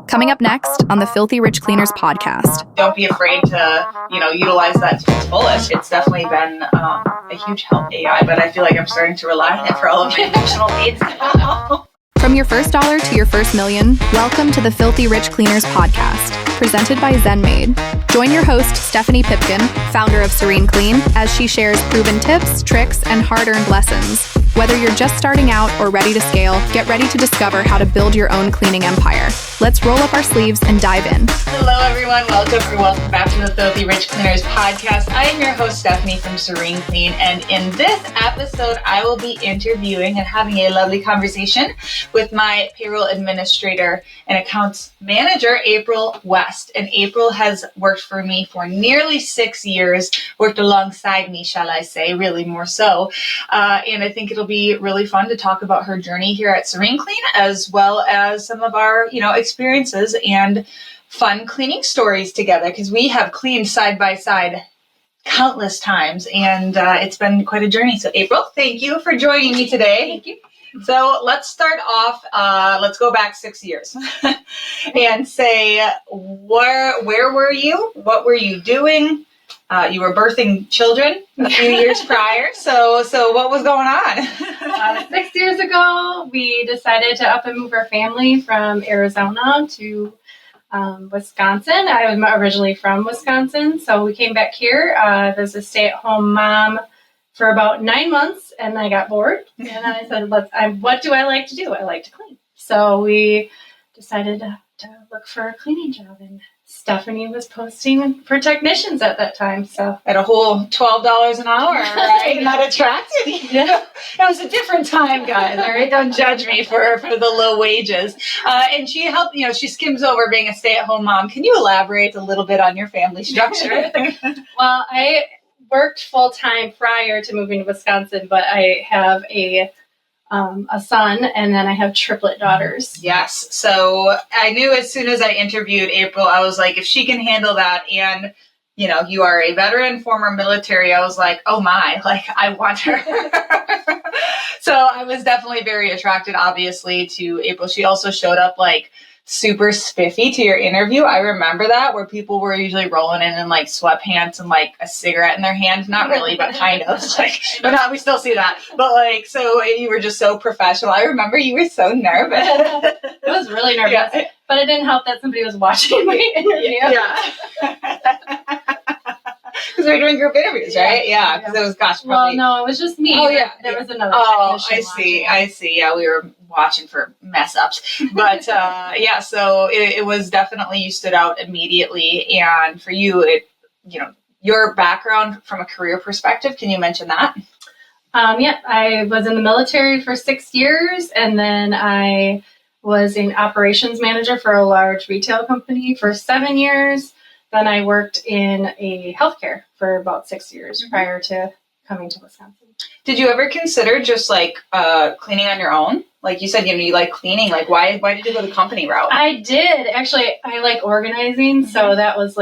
Coming up next on the Filthy Rich Cleaners podcast. Don't be afraid to, utilize that to its fullest. It's definitely been a huge help, AI, but I feel like I'm starting to rely on it for all of my emotional needs now. From your first dollar to your first million, welcome to the Filthy Rich Cleaners podcast, presented by ZenMade. Join your host, Stephanie Pipkin, founder of Serene Clean, as she shares proven tips, tricks, and hard-earned lessons. Whether you're just starting out or ready to scale, get ready to discover how to build your own cleaning empire. Let's roll up our sleeves and dive in. Hello, everyone. Welcome back to the Filthy Rich Cleaners podcast. I am your host, Stephanie from Serene Clean, and in this episode, I will be interviewing and having a lovely conversation with my payroll administrator and accounts manager, April West. And April has worked for me for nearly 6 years, worked alongside me, shall I say, really more so. And I think it'll be really fun to talk about her journey here at Serene Clean, as well as some of our, experiences and fun cleaning stories together, because we have cleaned side by side countless times, and it's been quite a journey. So April, thank you for joining me today. Thank you. So let's start off, let's go back 6 years and say, where were you? What were you doing? You were birthing children a few years prior. So what was going on? 6 years ago, we decided to up and move our family from Arizona to Wisconsin. I was originally from Wisconsin, so we came back here as a stay-at-home mom for about 9 months, and I got bored. And I said, what do I like to do? I like to clean. So we decided to look for a cleaning job, and Stephanie was posting for technicians at that time. So at a whole $12 an hour, right? And that attracted you. Yeah. It was a different time, guys. All right, don't judge me for the low wages. And she helped. She skims over being a stay-at-home mom. Can you elaborate a little bit on your family structure? Well, I worked full-time prior to moving to Wisconsin, but I have a son, and then I have triplet daughters. Yes. So I knew as soon as I interviewed April, I was like, if she can handle that, and you are a veteran, former military, I was like, oh my, I want her. So I was definitely very attracted, obviously, to April. She also showed up super spiffy to your interview. I remember that, where people were usually rolling in sweatpants and a cigarette in their hand. Not really, but kind of. But not, we still see that. But so you were just so professional. I remember you were so nervous. I was really nervous, yeah. But it didn't help that somebody was watching my interview. Yeah. Because we were doing group interviews, right? Yeah, because it was, probably... Well, no, it was just me. Oh, yeah. There was another technician. I see. Yeah, we were watching for mess-ups. But, so it was definitely, you stood out immediately. And for you, your background from a career perspective, can you mention that? I was in the military for 6 years, and then I was an operations manager for a large retail company for 7 years. Then I worked in a healthcare for about 6 years prior to coming to Wisconsin. Did you ever consider just cleaning on your own? Like you said, you like cleaning. Why did you go the company route? I did. Actually, I like organizing. Mm-hmm. So that was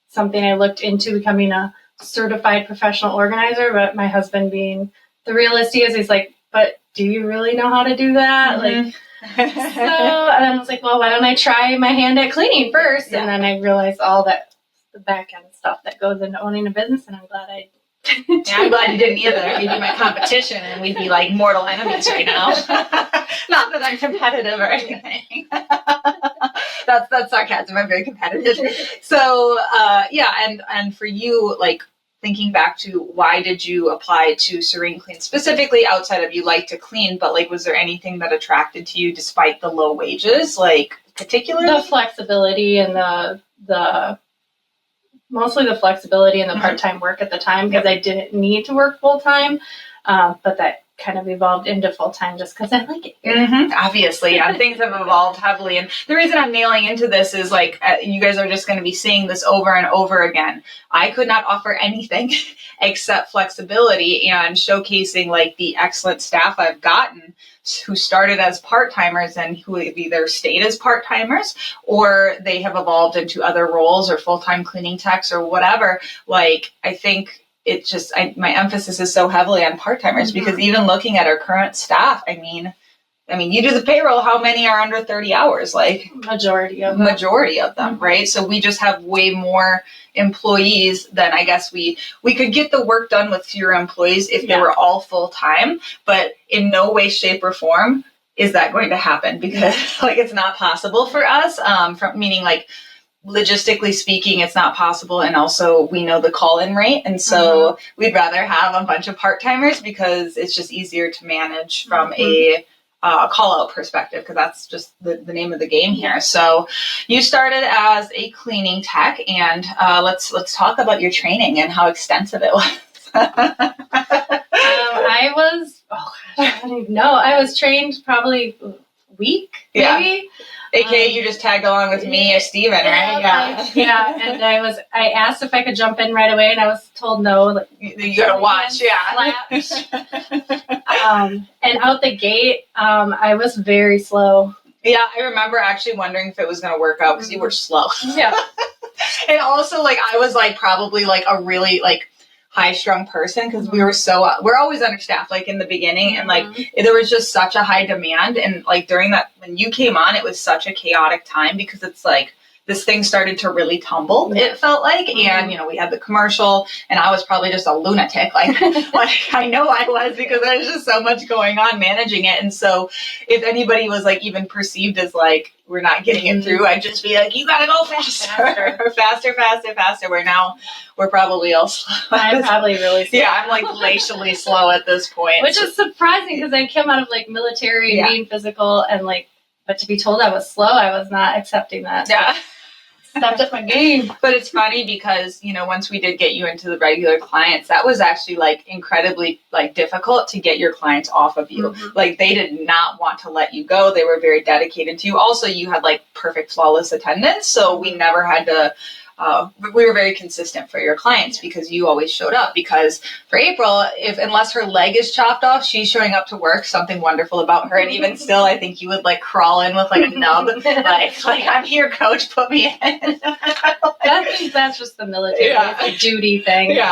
something I looked into, becoming a certified professional organizer. But my husband, being the realist he is, he's like, but do you really know how to do that? Mm-hmm. And I was like, well, why don't I try my hand at cleaning first? Yeah. And then I realized all that the back end stuff that goes into owning a business, and I'm glad I didn't. Yeah, I'm glad you didn't either. You'd be my competition, and we'd be mortal enemies right now. Not that I'm competitive or anything. That's sarcasm. I'm very competitive. So, and for you, thinking back to why did you apply to Serene Clean specifically, outside of you like to clean, but was there anything that attracted to you despite the low wages, particularly? The flexibility and the mostly the flexibility and the part-time work at the time, because I didn't need to work full-time, but that kind of evolved into full-time just because I like it. Mm-hmm. Obviously, yeah. Things have evolved heavily. And the reason I'm nailing into this is you guys are just going to be seeing this over and over again. I could not offer anything except flexibility and showcasing the excellent staff I've gotten who started as part-timers and who have either stayed as part-timers or they have evolved into other roles or full-time cleaning techs or whatever. I think it's just, my emphasis is so heavily on part-timers because even looking at our current staff, I mean, you do the payroll, how many are under 30 hours? Like majority of them, right? So we just have way more employees than I guess we could get the work done with fewer employees if they were all full time, but in no way, shape, or form is that going to happen, because like it's not possible for us. Meaning like logistically speaking, it's not possible, and also we know the call-in rate, and so we'd rather have a bunch of part-timers because it's just easier to manage from a call-out perspective, because that's just the name of the game here. So you started as a cleaning tech, and let's talk about your training and how extensive it was. I don't even know. I was trained probably a week, maybe. AKA you just tagged along with me or Steven, right? Yeah. And I asked if I could jump in right away, and I was told no. Like, you gotta watch, and out the gate, I was very slow. Yeah, I remember actually wondering if it was going to work out because you were slow. Yeah. And also, like, I was like probably like a really like high-strung person, because we're always understaffed, like in the beginning, and like there was just such a high demand, and like during that, when you came on, it was such a chaotic time, because it's like this thing started to really tumble, it felt like, and you know, we had the commercial, and I was probably just a lunatic, like I know I was, because there's just so much going on managing it. And so if anybody was like even perceived as like we're not getting it through, I'd just be like, you gotta go faster. We're probably all slow. I'm probably really slow. Yeah, I'm like glacially slow at this point. Which is surprising, because I came out of like military, being physical, and like, but to be told I was slow, I was not accepting that. Yeah. Stepped up my game. But it's funny because, you know, once we did get you into the regular clients, that was actually like incredibly like difficult to get your clients off of you. Like they did not want to let you go. They were very dedicated to you. Also, you had like perfect, flawless attendance. So we never had to, we were very consistent for your clients, because you always showed up. Because for April, unless her leg is chopped off, she's showing up to work, something wonderful about her. And even still, I think you would like crawl in with like a nub, like I'm here, coach, put me in. I think that's just the military, it's a duty thing. You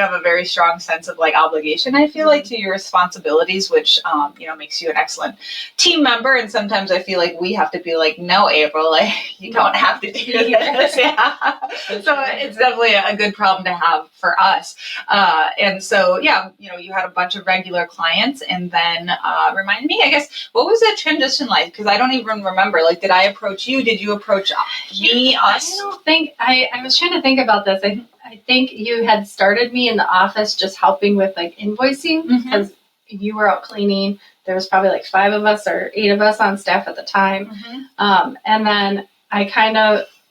have a very strong sense of like obligation, I feel like, to your responsibilities, which you know, makes you an excellent team member. And sometimes I feel like we have to be like, no, April, like you don't have to do this. So it's definitely a good problem to have for us. And so, you know, you had a bunch of regular clients, and then remind me, I guess, what was that transition like? Because I don't even remember. Like, did I approach you? Did you approach me, us? I don't think, I was trying to think about this. I think you had started me in the office just helping with like invoicing, because you were out cleaning. There was probably like 5 of us or 8 of us on staff at the time. And then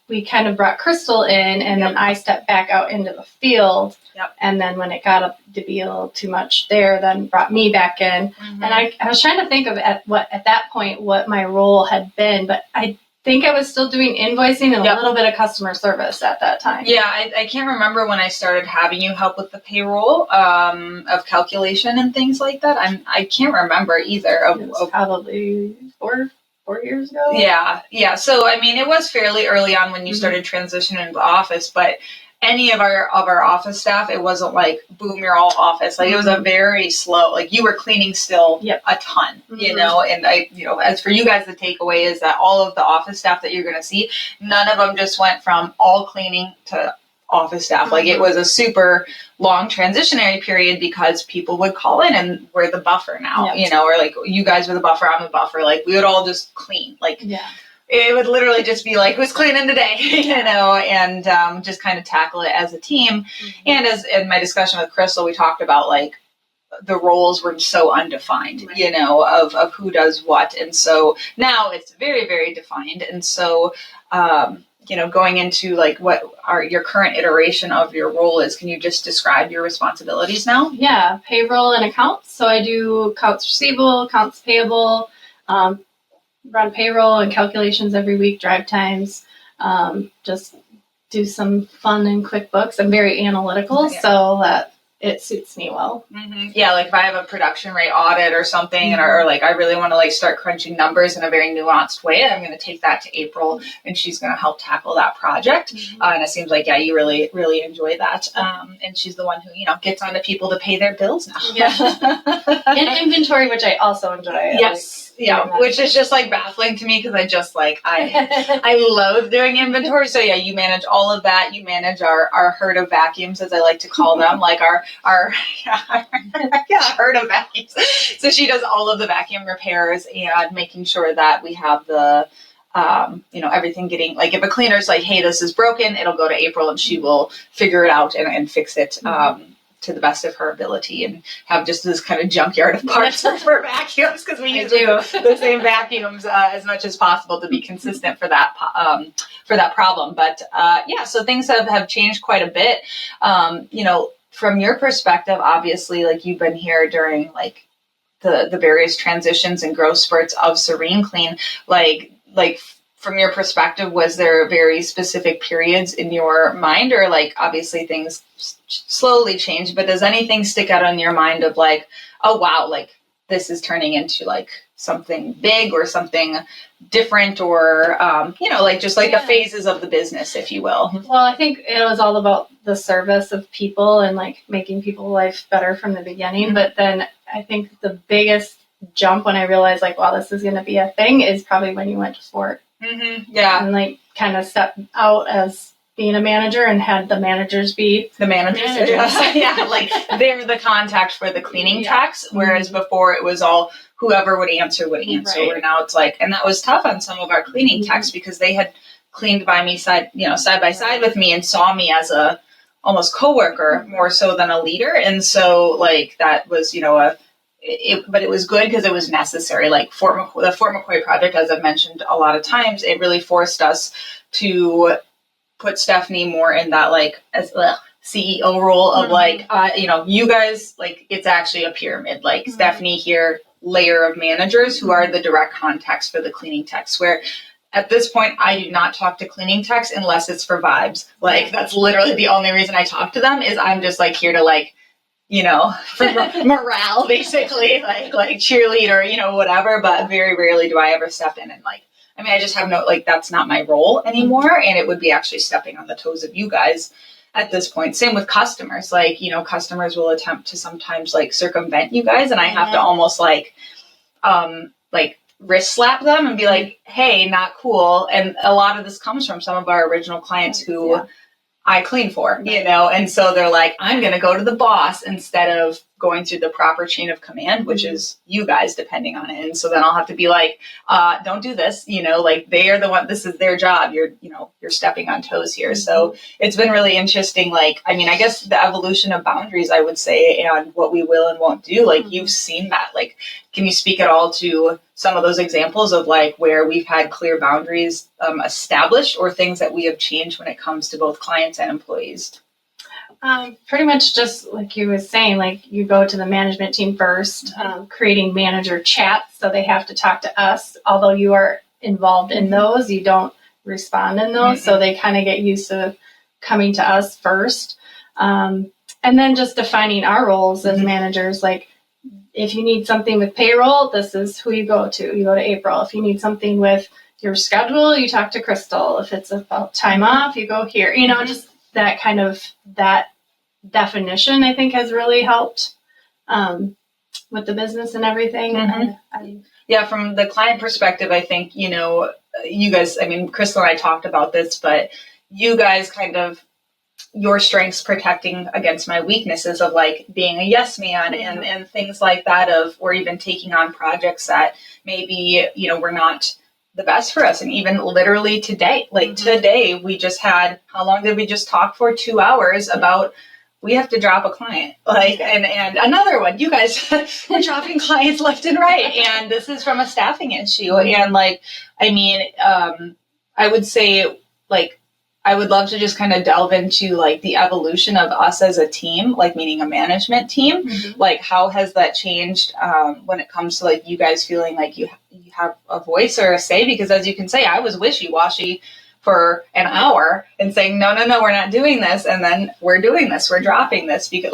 we kind of brought Crystal in, and then I stepped back out into the field. And then when it got up to be a little too much there, then brought me back in. And I was trying to think of at that point what my role had been, but I think I was still doing invoicing and a little bit of customer service at that time. Yeah, I can't remember when I started having you help with the payroll of calculation and things like that. I can't remember either. It was probably 4 years ago. Yeah. So, I mean, it was fairly early on when you started transitioning into the office, but any of our office staff, it wasn't like, boom, you're all office. Like, it was a very slow, like, you were cleaning still a ton, you know, and as for you guys, the takeaway is that all of the office staff that you're going to see, none of them just went from all cleaning to office staff. Like, it was a super long transitionary period, because people would call in, and we're the buffer now, you know, or like, you guys were the buffer, I'm the buffer. Like, we would all just clean. Like, it would literally just be like, who's cleaning today, you know, and just kind of tackle it as a team. And as in my discussion with Crystal, we talked about like the roles were so undefined, you know, of who does what. And so now it's very, very defined. And so, you know, going into like what your current iteration of your role is, can you just describe your responsibilities now? Yeah, payroll and accounts. So I do accounts receivable, accounts payable, run payroll and calculations every week, drive times, just do some fun in QuickBooks. I'm very analytical, so that it suits me well. Mm-hmm. Yeah, like if I have a production rate audit or something, or like I really want to like start crunching numbers in a very nuanced way, I'm going to take that to April, and she's going to help tackle that project. And it seems like, yeah, you really, really enjoy that. And she's the one who, gets on to people to pay their bills now. Yeah. And inventory, which I also enjoy. Yes. Yeah, which is just like baffling to me because I just like I loathe doing inventory. So yeah, you manage all of that. You manage our herd of vacuums, as I like to call them, like our herd of vacuums. So she does all of the vacuum repairs and making sure that we have the everything getting, like if a cleaner's like, hey, this is broken, it'll go to April and she will figure it out and fix it. To the best of her ability, and have just this kind of junkyard of parts for vacuums, because we use the same vacuums as much as possible to be consistent for that problem. But so things have changed quite a bit. From your perspective, obviously, like you've been here during like the various transitions and growth spurts of Serene Clean, like from your perspective, was there very specific periods in your mind, or like obviously things slowly change, but does anything stick out on your mind of like, oh wow, like this is turning into like something big or something different, or like just like the phases of the business, if you will? Well, I think it was all about the service of people and like making people's life better from the beginning. But then I think the biggest jump when I realized like, wow, this is going to be a thing, is probably when you went to sport. Yeah. And like kind of stepped out as being a manager and had the managers be the managers. Yeah, like they're the contact for the cleaning techs, whereas before it was all whoever would answer. Right. Where now it's like, and that was tough on some of our cleaning techs because they had cleaned by me side by side with me and saw me as a almost coworker more so than a leader, and so like that was but it was good because it was necessary. Like the Fort McCoy project, as I've mentioned a lot of times, it really forced us to put Stephanie more in that like as CEO role of like, you guys, like it's actually a pyramid. Like Stephanie here, layer of managers who are the direct contacts for the cleaning techs, where at this point, I do not talk to cleaning techs unless it's for vibes. Like that's literally the only reason I talk to them, is I'm just like here to like, for morale, basically, like cheerleader, whatever. But very rarely do I ever step in and like, I just have that's not my role anymore. And it would be actually stepping on the toes of you guys at this point. Same with customers. Like, customers will attempt to sometimes like circumvent you guys. And I have to almost like wrist slap them and be like, hey, not cool. And a lot of this comes from some of our original clients who I clean for, and so they're like, I'm going to go to the boss instead of going through the proper chain of command, which is you guys, depending on it. And so then I'll have to be like, don't do this, like they are the one, this is their job. You're stepping on toes here. So it's been really interesting. Like, I guess the evolution of boundaries, I would say, and what we will and won't do, like you've seen that. Like, can you speak at all to some of those examples of like where we've had clear boundaries established, or things that we have changed when it comes to both clients and employees? Pretty much just like you were saying, like you go to the management team first, creating manager chats. So they have to talk to us. Although you are involved in those, you don't respond in those. So they kind of get used to coming to us first. And then just defining our roles as managers, like, if you need something with payroll, this is who you go to. You go to April. If you need something with your schedule, you talk to Crystal. If it's about time off, you go here. Just that kind of that definition, I think, has really helped with the business and everything. From the client perspective, I think, you guys, Crystal and I talked about this, but you guys kind of, your strengths protecting against my weaknesses of like being a yes man and things like that, or even taking on projects that maybe, were not the best for us. And even literally today, today we just had, how long did we just talk for? 2 hours about, we have to drop a client, and another one. You guys were dropping clients left and right. And this is from a staffing issue. And I would say I would love to just kind of delve into like the evolution of us as a team, like meaning a management team. Like how has that changed when it comes to like you guys feeling like you have a voice or a say? Because as you can say, I was wishy-washy for an hour and saying, no, we're not doing this. And then we're doing this, we're dropping this. Because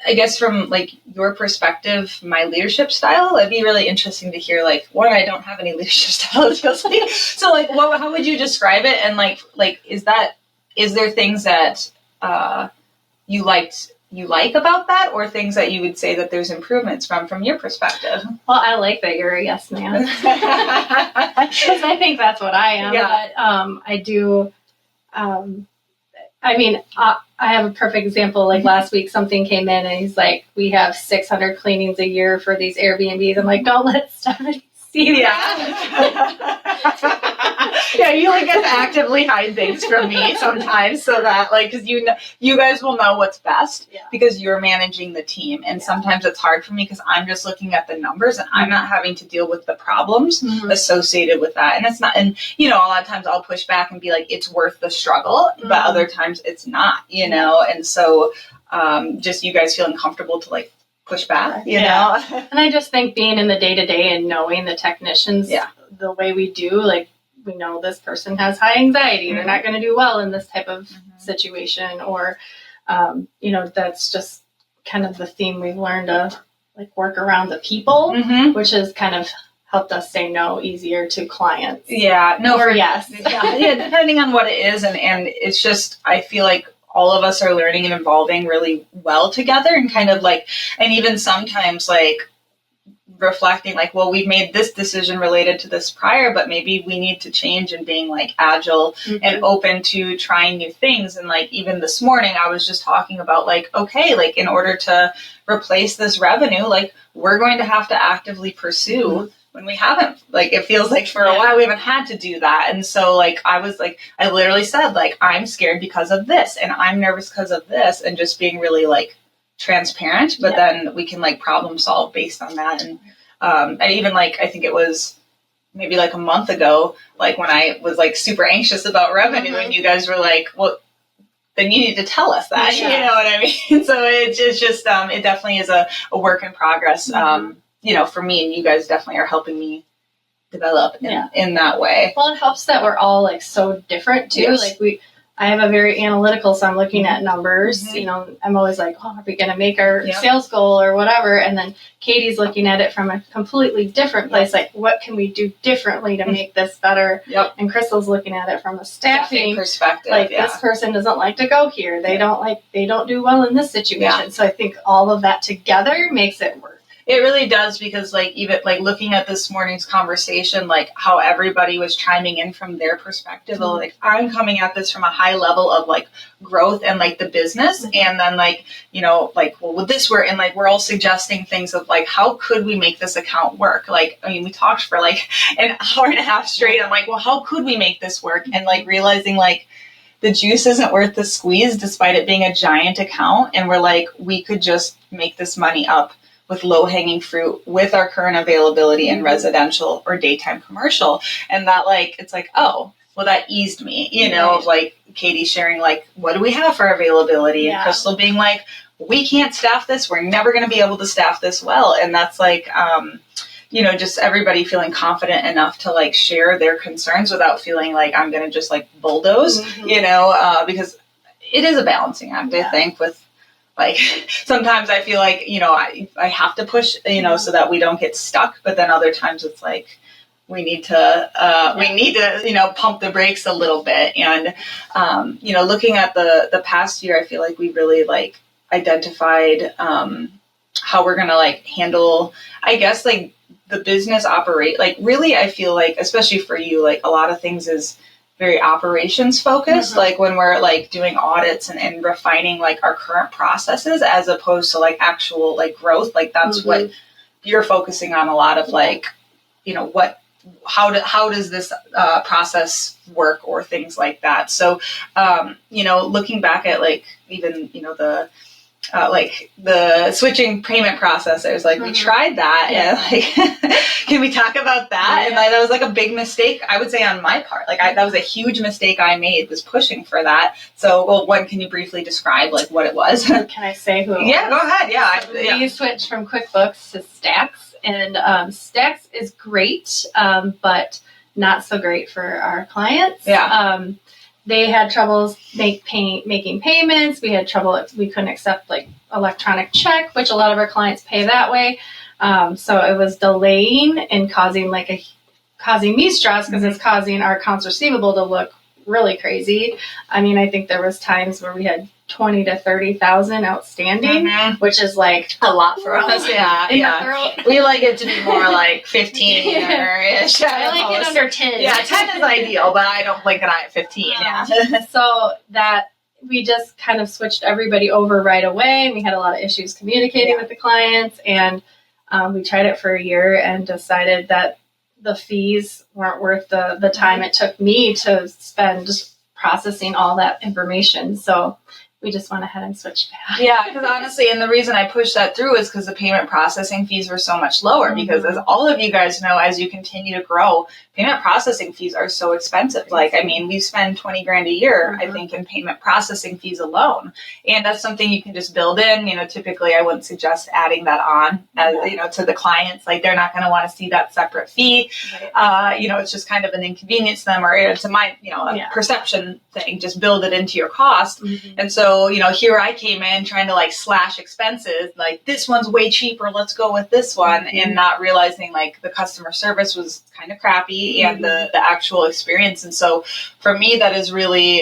I guess from like your perspective, my leadership style, it'd be really interesting to hear like, one, I don't have any leadership style, it feels like. So like, how would you describe it? And like, is there things that you like about that, or things that you would say that there's improvements from your perspective? Well, I like that you're a yes man. Because I think that's what I am. Yeah. But I do, I have a perfect example. Like last week, something came in and he's like, we have 600 cleanings a year for these Airbnbs. I'm like, don't let Stephanie see that. Yeah, you like have to actively hide things from me sometimes so that like, because you guys will know what's best because you're managing the team. And sometimes it's hard for me because I'm just looking at the numbers and I'm not having to deal with the problems associated with that. And it's not, and a lot of times I'll push back and be like, it's worth the struggle, but other times it's not, and so just you guys feeling comfortable to like push back, you know? And I just think being in the day-to-day and knowing the technicians the way we do, like, we know this person has high anxiety. They're not going to do well in this type of situation, or, that's just kind of the theme we've learned to like work around the people, which has kind of helped us say no easier to clients. Yeah, no, or yes. Yeah, depending on what it is. And it's just, I feel like all of us are learning and evolving really well together, and kind of like, and even sometimes like, reflecting like, well, we've made this decision related to this prior, but maybe we need to change, and being like agile and open to trying new things. And like, even this morning, I was just talking about like, okay, like in order to replace this revenue, like we're going to have to actively pursue when we haven't, like, it feels like for a while we haven't had to do that. And so like, I was like, I literally said like, I'm scared because of this, and I'm nervous because of this, and just being really like transparent, but then we can like problem solve based on that. And I even like, I think it was maybe like a month ago, like when I was like super anxious about revenue, and you guys were like, well, then you need to tell us that, you know what I mean? So it's just, it definitely is a work in progress, for me, and you guys definitely are helping me develop in that way. Well, it helps that we're all like so different too. Like I have a very analytical, so I'm looking at numbers. I'm always like, oh, are we going to make our sales goal or whatever? And then Katie's looking at it from a completely different place. Like, what can we do differently to make this better? And Crystal's looking at it from a staffing perspective. Like, this person doesn't like to go here. They don't do well in this situation. So I think all of that together makes it work. It really does, because like, even like looking at this morning's conversation, like how everybody was chiming in from their perspective, like I'm coming at this from a high level of like growth and like the business. And then like, like, well, would this work? And like, we're all suggesting things of like, how could we make this account work? Like, I mean, we talked for like an hour and a half straight. I'm like, well, how could we make this work? And like realizing like, the juice isn't worth the squeeze despite it being a giant account. And we're like, we could just make this money up with low-hanging fruit with our current availability in residential or daytime commercial. And that like, it's like, oh, well, that eased me, of like Katie sharing like, what do we have for availability? And Crystal being like, we can't staff this. We're never going to be able to staff this well. And that's like, just everybody feeling confident enough to like share their concerns without feeling like I'm going to just like bulldoze, because it is a balancing act, I think, with like, sometimes I feel like, I have to push, so that we don't get stuck. But then other times it's like, we need to, pump the brakes a little bit. And, looking at the past year, I feel like we really like identified, how we're going to like handle, I guess, like the business operate, like really, I feel like, especially for you, like a lot of things is very operations focused, like when we're like doing audits and refining like our current processes as opposed to like actual like growth. Like that's what you're focusing on a lot of, like, how does this process work or things like that. So, looking back at like even, the switching payment processors, like we tried that and like, can we talk about that? And that was like a big mistake, I would say, on my part. Like that was a huge mistake I made, was pushing for that. So, well, when can you briefly describe like what it was? Can I say who it was? Yeah, go ahead. Yeah. So we switched from QuickBooks to Stacks, and Stacks is great, but not so great for our clients. Yeah. They had troubles making payments. We had trouble. We couldn't accept like electronic check, which a lot of our clients pay that way. So it was delaying and causing me stress because it's causing our accounts receivable to look really crazy. I mean, I think there was times where we had 20 to 30,000 outstanding, which is like a lot for us. Yeah. We like it to be more like 15 or ish. I like it under 10. Yeah, 10 is ideal, but I don't blink an eye at 15. Yeah. So that we just kind of switched everybody over right away. We had a lot of issues communicating with the clients, and we tried it for a year and decided that the fees weren't worth the time it took me to spend just processing all that information. So we just went ahead and switched back. Yeah, because honestly, and the reason I pushed that through is because the payment processing fees were so much lower. Because as all of you guys know, as you continue to grow, payment processing fees are so expensive. Like, I mean, we spend $20,000 a year, I think, in payment processing fees alone. And that's something you can just build in. You know, typically I wouldn't suggest adding that on, as, you know, to the clients. Like, they're not going to want to see that separate fee. You know, it's just kind of an inconvenience to them, or it's a perception thing. Just build it into your cost. And so, you know, here I came in trying to like slash expenses, like this one's way cheaper, let's go with this one, and not realizing like the customer service was kind of crappy and the actual experience. And so for me, that has really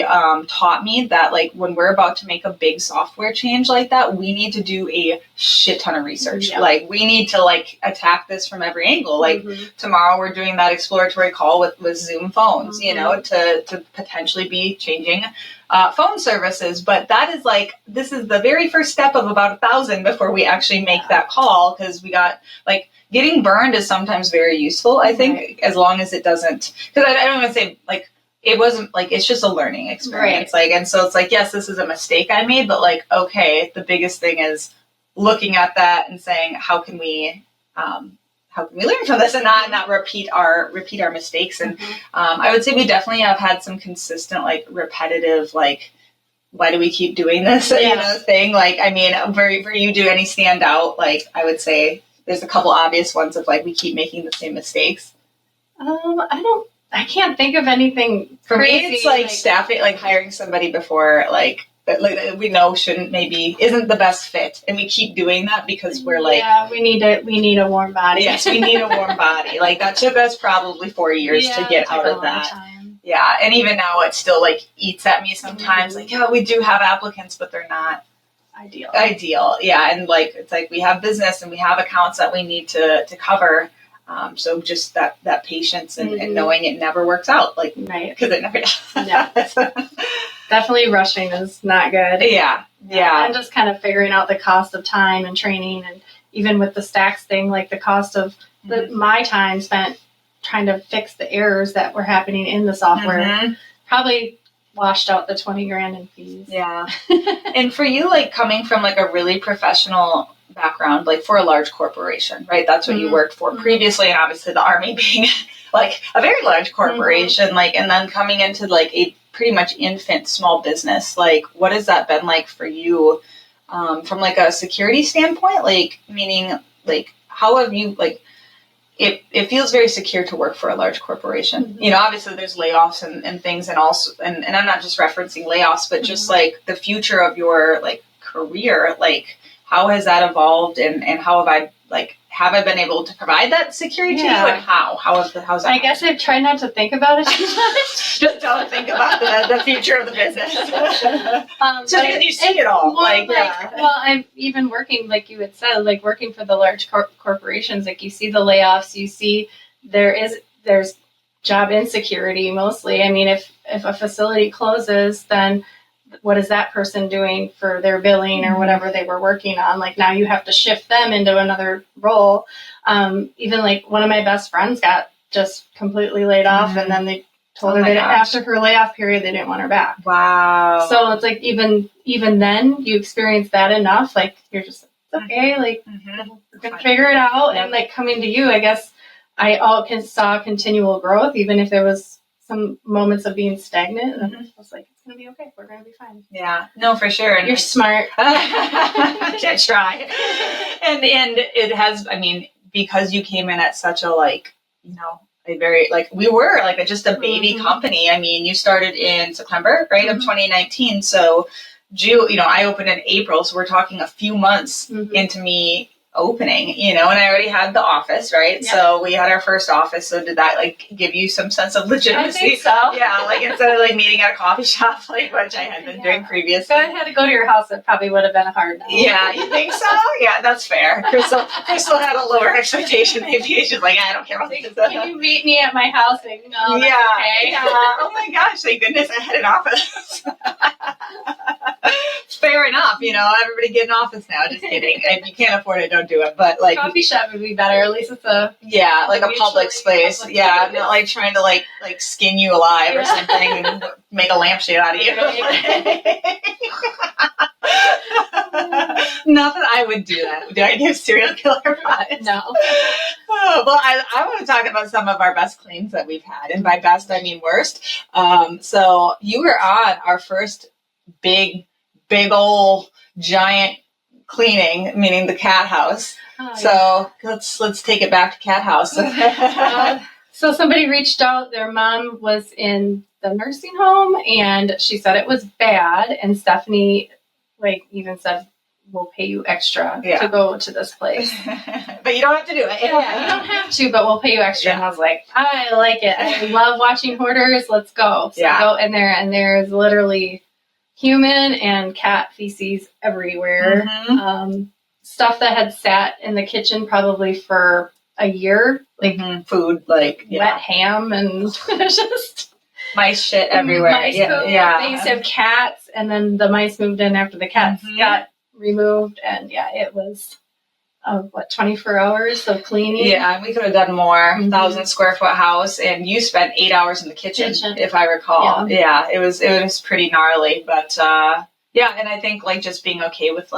taught me that like when we're about to make a big software change like that, we need to do a shit ton of research. Like we need to like attack this from every angle. Like tomorrow we're doing that exploratory call with Zoom phones, you know, to potentially be changing phone services. But that is like, this is the very first step of about 1,000 before we actually make that call, because we got like getting burned is sometimes very useful, I think, as long as it doesn't, because I don't want to say like, it wasn't like, it's just a learning experience. Like, and so it's like, yes, this is a mistake I made, but like, okay, the biggest thing is looking at that and saying, how can we learn from this and not repeat our mistakes? And I would say we definitely have had some consistent, like repetitive, like, why do we keep doing this? You know, thing. Like, I mean, for you, do any stand out? Like, I would say there's a couple obvious ones of like, we keep making the same mistakes. I can't think of anything for crazy. Me, it's like staffing, like hiring somebody before, like we know isn't the best fit, and we keep doing that because we're like, we need a warm body. Yes, we need a warm body. Like that took us probably 4 years to get out of that. Time. Yeah, and even now it still like eats at me sometimes. Like, yeah, we do have applicants, but they're not ideal. Yeah, and like it's like we have business and we have accounts that we need to cover. So just that patience and knowing it never works out, like, because it never does. Definitely rushing is not good. Yeah. And just kind of figuring out the cost of time and training, and even with the stacks thing, like the cost of my time spent trying to fix the errors that were happening in the software probably washed out the $20,000 in fees. Yeah. And for you, like coming from like a really professional background, like for a large corporation, right? That's what you worked for previously, and obviously the Army being like a very large corporation, like, and then coming into like a pretty much infant small business, like what has that been like for you from like a security standpoint? Like, meaning like, how have you like, it feels very secure to work for a large corporation. You know, obviously there's layoffs and things, and also, and I'm not just referencing layoffs, but just like the future of your like career, like how has that evolved, and how have I been able to provide that security to you, and how's that? I guess I've tried not to think about it too much. Just don't think about the future of the business. Just because you see it all. Well, I'm even working, like you had said, like working for the large corporations, like you see the layoffs, you see there's job insecurity mostly. I mean, if a facility closes, then what is that person doing for their billing or whatever they were working on? Like now you have to shift them into another role. Even like one of my best friends got just completely laid off, and then they told her that after her layoff period, they didn't want her back. Wow. So it's like, even then you experience that enough, like you're just okay, like we're going to figure it out. And like coming to you, I guess I saw continual growth, even if there was some moments of being stagnant, and I was like, it's going to be okay. We're going to be fine. Yeah, no, for sure. And you're smart. I try. And it has, I mean, because you came in at such a like, you know, we were like just a baby company. I mean, you started in September, right, of 2019. So June, I opened in April. So we're talking a few months into me opening, and I already had the office, right? Yeah. So we had our first office. So did that give you some sense of legitimacy? I think so. Yeah, instead of meeting at a coffee shop, which I had been doing previously. If I had to go to your house, it probably would have been hard. Yeah, you think so? Yeah, that's fair. Crystal had a lower expectation. Maybe she's like, I don't care about this. Can you meet me at my house? Okay. Yeah. Oh my gosh! Thank goodness I had an office. Fair enough. Everybody get an office now. Just kidding. If you can't afford it, don't do it. But coffee shop would be better. At least it's a a public space. I'm not trying to skin you alive or something and make a lampshade out of you. Not that I would do that. Do I give serial killer vibes? No. Oh, well, I want to talk about some of our best cleans that we've had, and by best I mean worst. So you were on our first big old giant cleaning, meaning the cat house. Oh, so let's take it back to cat house. So somebody reached out. Their mom was in the nursing home, and she said it was bad. And Stephanie, even said, "We'll pay you extra to go to this place, but you don't have to do it." Yeah, you don't have to, but we'll pay you extra. And I was like, I like it. I love watching hoarders. Let's go. So I go in there, and there's literally human and cat feces everywhere. Stuff that had sat in the kitchen probably for a year, food, wet ham and just mice shit everywhere. They used to have cats, and then the mice moved in after the cats got removed, and it was 24 hours of cleaning. Yeah, we could have done more. 1,000 square foot house, and you spent 8 hours in the kitchen. If I recall. Yeah, it was pretty gnarly, but and I think just being okay with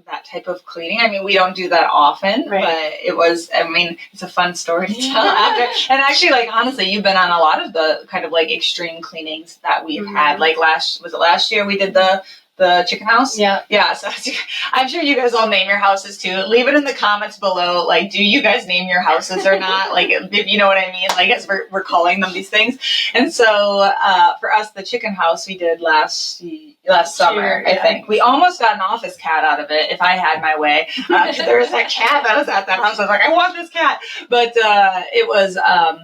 that type of cleaning. I mean, we don't do that often, but it was, it's a fun story to tell after. And actually, honestly, you've been on a lot of the kind of extreme cleanings that we've had. Last year we did the chicken house? Yeah. So I'm sure you guys all name your houses too. Leave it in the comments below. Do you guys name your houses or not? If you know what I mean, as we're calling them these things. And so, for us, the chicken house we did last summer, I think. We almost got an office cat out of it if I had my way. There was that cat that was at that house. I was like, I want this cat. But, it was, I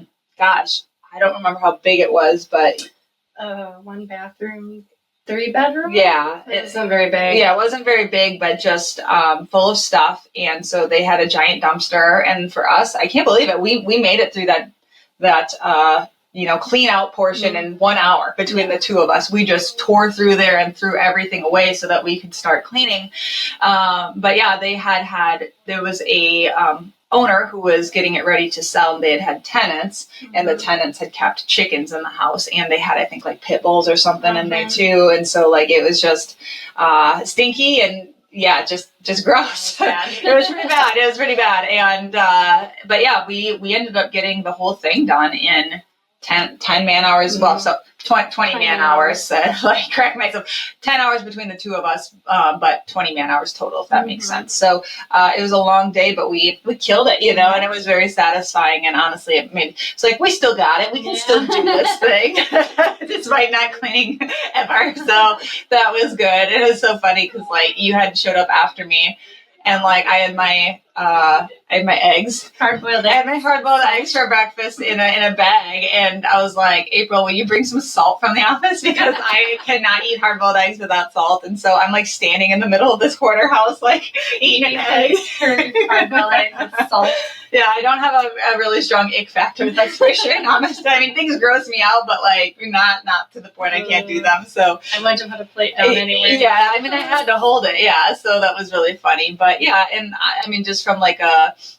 don't remember how big it was, but 1 bathroom, 3 bedrooms? Yeah. It wasn't very big. Yeah, it wasn't very big, but just full of stuff. And so they had a giant dumpster. And for us, I can't believe it. We made it through that clean out portion in 1 hour between the two of us. We just tore through there and threw everything away so that we could start cleaning. But yeah, there was a owner who was getting it ready to sell, and they had tenants, and the tenants had kept chickens in the house, and they had, I think, pit bulls or something in there too. And so it was just stinky and just gross. It was pretty bad. And but yeah, we ended up getting the whole thing done in 10 man hours. Well, so 20 man hours. Correct myself. 10 hours between the two of us, but 20 man hours total, if that makes sense. So it was a long day, but we killed it, and it was very satisfying. And honestly, it's we still got it. We can still do this thing, despite not cleaning ever. So that was good. It was so funny because you had showed up after me, and I had my eggs. Hard-boiled eggs. I had my hard-boiled eggs for breakfast in a bag, and I was like, April, will you bring some salt from the office? Because I cannot eat hard-boiled eggs without salt. And so I'm standing in the middle of this hoarder house, eating eggs. Hard-boiled eggs with salt. Yeah, I don't have a really strong ick factor, that's for sure. Things gross me out, but not to the point I can't do them. So I went to put a plate down anyway. Yeah, I had to hold it. Yeah, so that was really funny. But yeah, and just from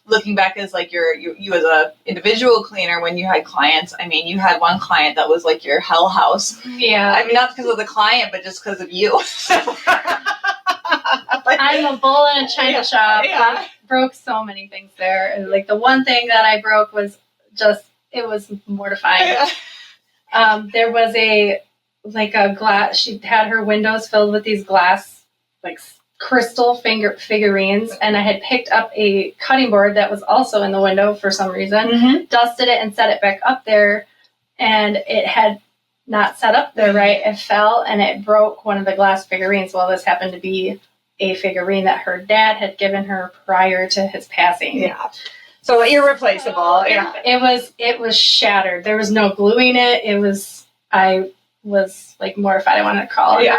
looking back as you as a individual cleaner when you had clients. You had one client that was your hell house. Yeah. Not because of the client, but just because of you. I'm a bull in a china shop. Yeah. Broke so many things there. The one thing that I broke was it was mortifying. There was a glass, she had her windows filled with these glass crystal figurines, and I had picked up a cutting board that was also in the window for some reason, dusted it and set it back up there, and it had not set up there right. It fell and it broke one of the glass figurines. Well, this happened to be a figurine that her dad had given her prior to his passing. Yeah. So irreplaceable. Yeah. It was shattered. There was no gluing it. I was like mortified. I wanted to crawl under it.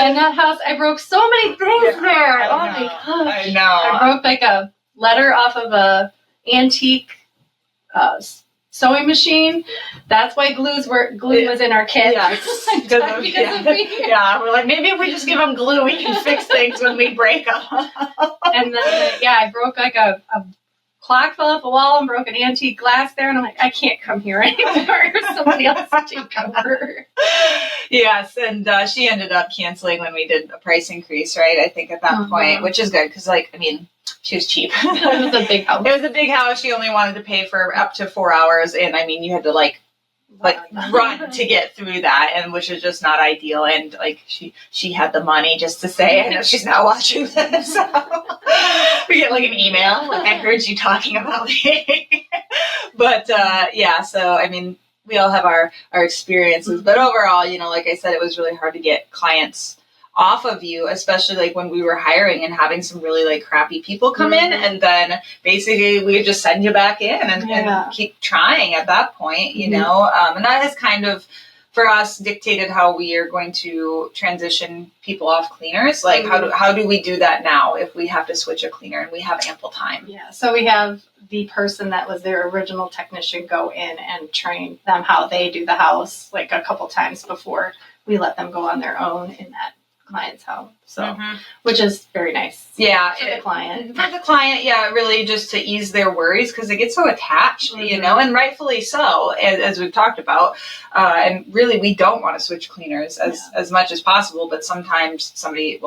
And that house, I broke so many things there. Oh my gosh. I know. I broke like a letter off of a antique sewing machine. That's why glue was in our kit. Yes. Yeah, we're like, maybe if we just give them glue, we can fix things when we break them. And then, I broke like a clock fell off a wall and broke an antique glass there, and I'm like, I can't come here anymore. Somebody else take cover. Yes, and she ended up canceling when we did a price increase, right? I think at that point, which is good because, she was cheap. It was a big house. It was a big house. She only wanted to pay for up to 4 hours, and you had to run to get through that, and which is just not ideal. And she had the money just to say, I know she's not watching this, so we get an email I heard you talking about me. But so we all have our experiences, but overall, like I said, it was really hard to get clients off of you, especially when we were hiring and having some really crappy people come in, and then basically we just send you back in and keep trying at that point, and that has kind of for us dictated how we are going to transition people off cleaners. How do we do that now if we have to switch a cleaner and we have ample time? Yeah, so we have the person that was their original technician go in and train them how they do the house a couple times before we let them go on their own in that client's home. So, which is very nice. Yeah. For the client. For the client, really just to ease their worries because they get so attached, and rightfully so, as we've talked about. And really, we don't want to switch cleaners as much as possible, but sometimes somebody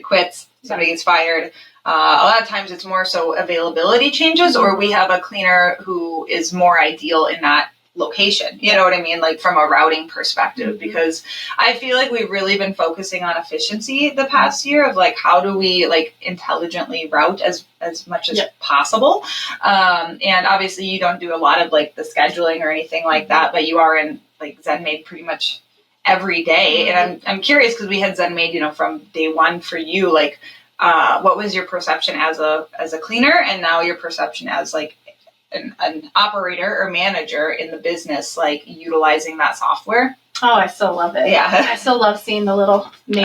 quits, somebody gets fired. A lot of times it's more so availability changes, or we have a cleaner who is more ideal in that location, you know what I mean, from a routing perspective, because I feel like we've really been focusing on efficiency the past year of how do we intelligently route as much as possible, and obviously you don't do a lot of the scheduling or anything like that, but you are in ZenMaid pretty much every day. And I'm curious because we had ZenMaid from day one for you, what was your perception as a cleaner, and now your perception as an operator or manager in the business, utilizing that software? Oh, I still love it. Yeah. I still love seeing the little name.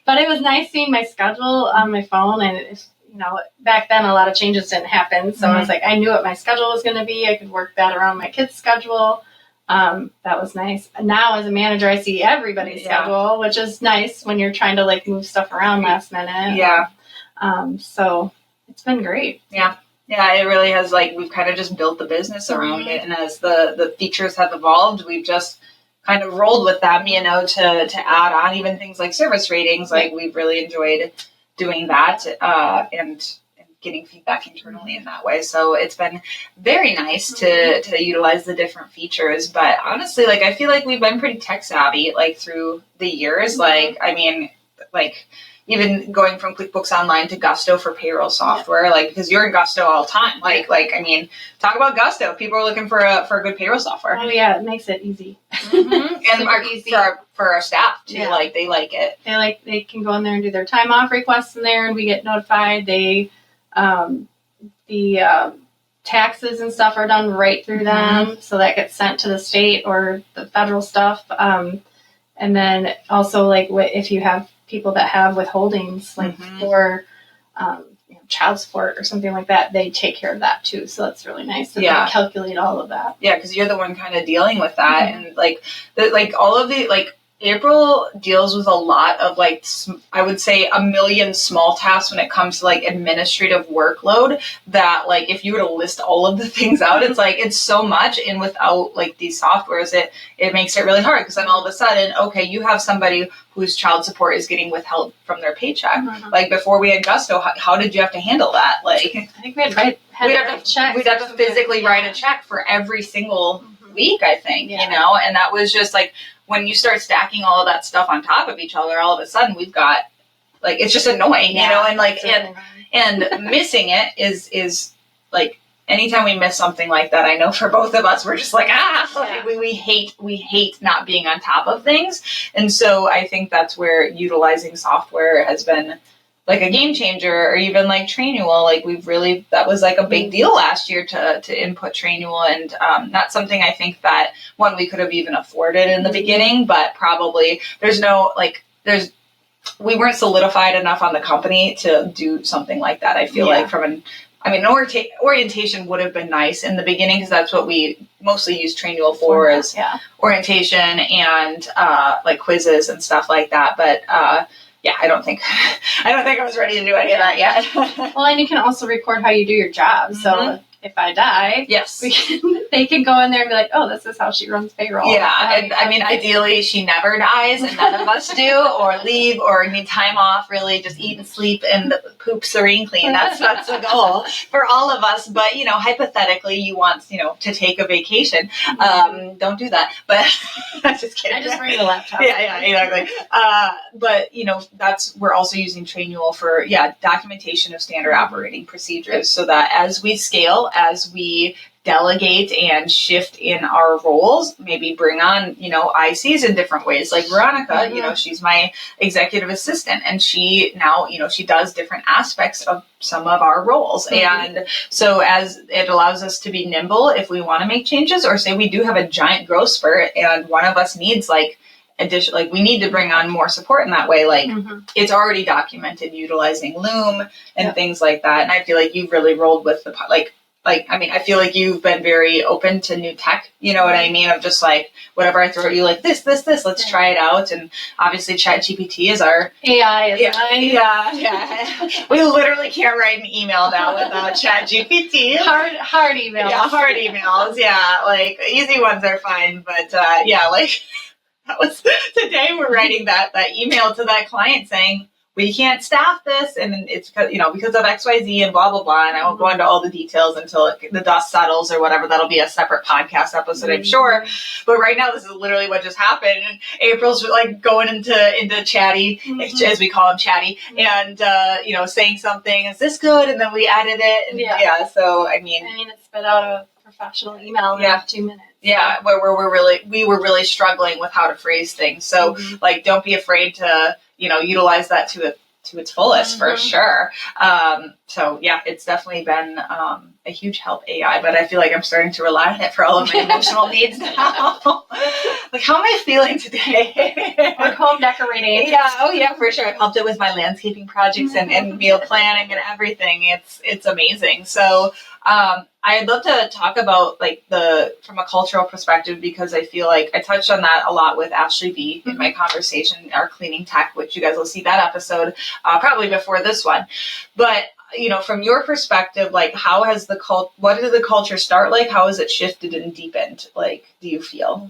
But it was nice seeing my schedule on my phone, and back then a lot of changes didn't happen. So I was I knew what my schedule was going to be. I could work that around my kids' schedule. That was nice. Now as a manager, I see everybody's schedule, which is nice when you're trying to move stuff around last minute. Yeah. So it's been great. Yeah. Yeah, it really has, we've kind of just built the business around it. And as the features have evolved, we've just kind of rolled with them, to add on even things like service ratings. We've really enjoyed doing that and getting feedback internally in that way. So it's been very nice to utilize the different features. But honestly, I feel like we've been pretty tech savvy, through the years. Even going from QuickBooks Online to Gusto for payroll software, because you're in Gusto all the time. Talk about Gusto. People are looking for a good payroll software. Oh yeah, it makes it easy. And easy. For our staff too, they like it. They can go in there and do their time off requests in there, and we get notified. The taxes and stuff are done right through them, so that gets sent to the state or the federal stuff. And then also if you have people that have withholdings for child support or something like that, they take care of that too. So that's really nice that they calculate all of that. Yeah, because you're the one kind of dealing with that, and all of the April deals with a lot of I would say a million small tasks when it comes to administrative workload that if you were to list all of the things out, it's it's so much, and without these softwares, it makes it really hard because then all of a sudden, okay, you have somebody whose child support is getting withheld from their paycheck. Before we had Gusto, how did you have to handle that? I think we'd have to physically write a check for every single week, I think, you know, and that was just like, when you start stacking all of that stuff on top of each other, all of a sudden we've got, like, it's just annoying, you know, and like, and missing it is like, anytime we miss something like that, I know for both of us, we're just like, like, we hate not being on top of things. And so I think that's where utilizing software has been like a game changer, or even like Trainual. Like, that was like a big deal last year to input Trainual, and not something I think that we could have even afforded in the beginning, but probably we weren't solidified enough on the company to do something like that. I feel like orientation would have been nice in the beginning, because that's what we mostly use Trainual for, is orientation and like quizzes and stuff like that. But I don't think I was ready to do any of that yet. Well, and you can also record how you do your job. So if I die, they can go in there and be like, oh, this is how she runs payroll. Yeah, and I mean, ideally, she never dies, and none of us do, or leave, or need time off. Really, just eat and sleep and poop Serene Clean. That's the goal for all of us. But, you know, hypothetically, you want, you know, to take a vacation. Don't do that. But I'm just kidding. I just bring the laptop. Yeah, exactly. But, you know, we're also using Trainual for documentation of standard operating procedures, so that as we scale, as we delegate and shift in our roles, maybe bring on, you know, ICs in different ways. Like Veronica, you know, she's my executive assistant, and she now, you know, she does different aspects of some of our roles. And so as it allows us to be nimble if we want to make changes, or say we do have a giant growth spurt and one of us needs like we need to bring on more support in that way. Like it's already documented utilizing Loom and things like that. And I feel like you've really rolled with the, I mean, I feel like you've been very open to new tech, you know what I mean? Of just like, whatever I throw at you, like this, let's try it out. And obviously ChatGPT is our AI. We literally can't write an email now without ChatGPT. Hard emails. Yeah, hard emails. Yeah, like easy ones are fine. But like that was today we're writing that email to that client saying, we can't staff this, and it's because, you know, because of XYZ and blah, blah, blah. And I won't go into all the details until the dust settles or whatever. That'll be a separate podcast episode, I'm sure. But right now, this is literally what just happened. And April's like going into chatty, as we call him, chatty, and, you know, saying something, is this good? And then we edit it. And, so, I mean, it spit out a professional email in 2 minutes. Yeah, where we were really struggling with how to phrase things. So, like, don't be afraid to, you know, utilize that to its fullest for sure. So yeah, it's definitely been a huge help, AI, but I feel like I'm starting to rely on it for all of my emotional needs now. Like, how am I feeling today? Like home decorating. Yeah, oh yeah, for sure. I've helped it with my landscaping projects and meal planning and everything. It's amazing. So I'd love to talk about like from a cultural perspective, because I feel like I touched on that a lot with Ashley B in my conversation, our cleaning tech, which you guys will see that episode probably before this one. But, you know, from your perspective, like, how has what did the culture start like? How has it shifted and deepened? Like, do you feel?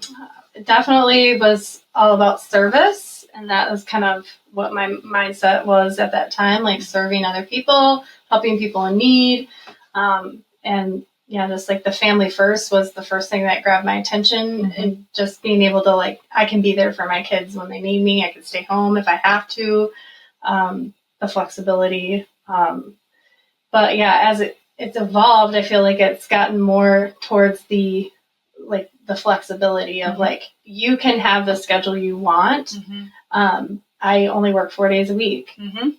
It definitely was all about service. And that was kind of what my mindset was at that time, like serving other people, helping people in need. And yeah, just like the family first was the first thing that grabbed my attention, and just being able to, like, I can be there for my kids when they need me. I can stay home if I have to, the flexibility. But yeah, as it's evolved, I feel like it's gotten more towards the flexibility of like, you can have the schedule you want. I only work 4 days a week.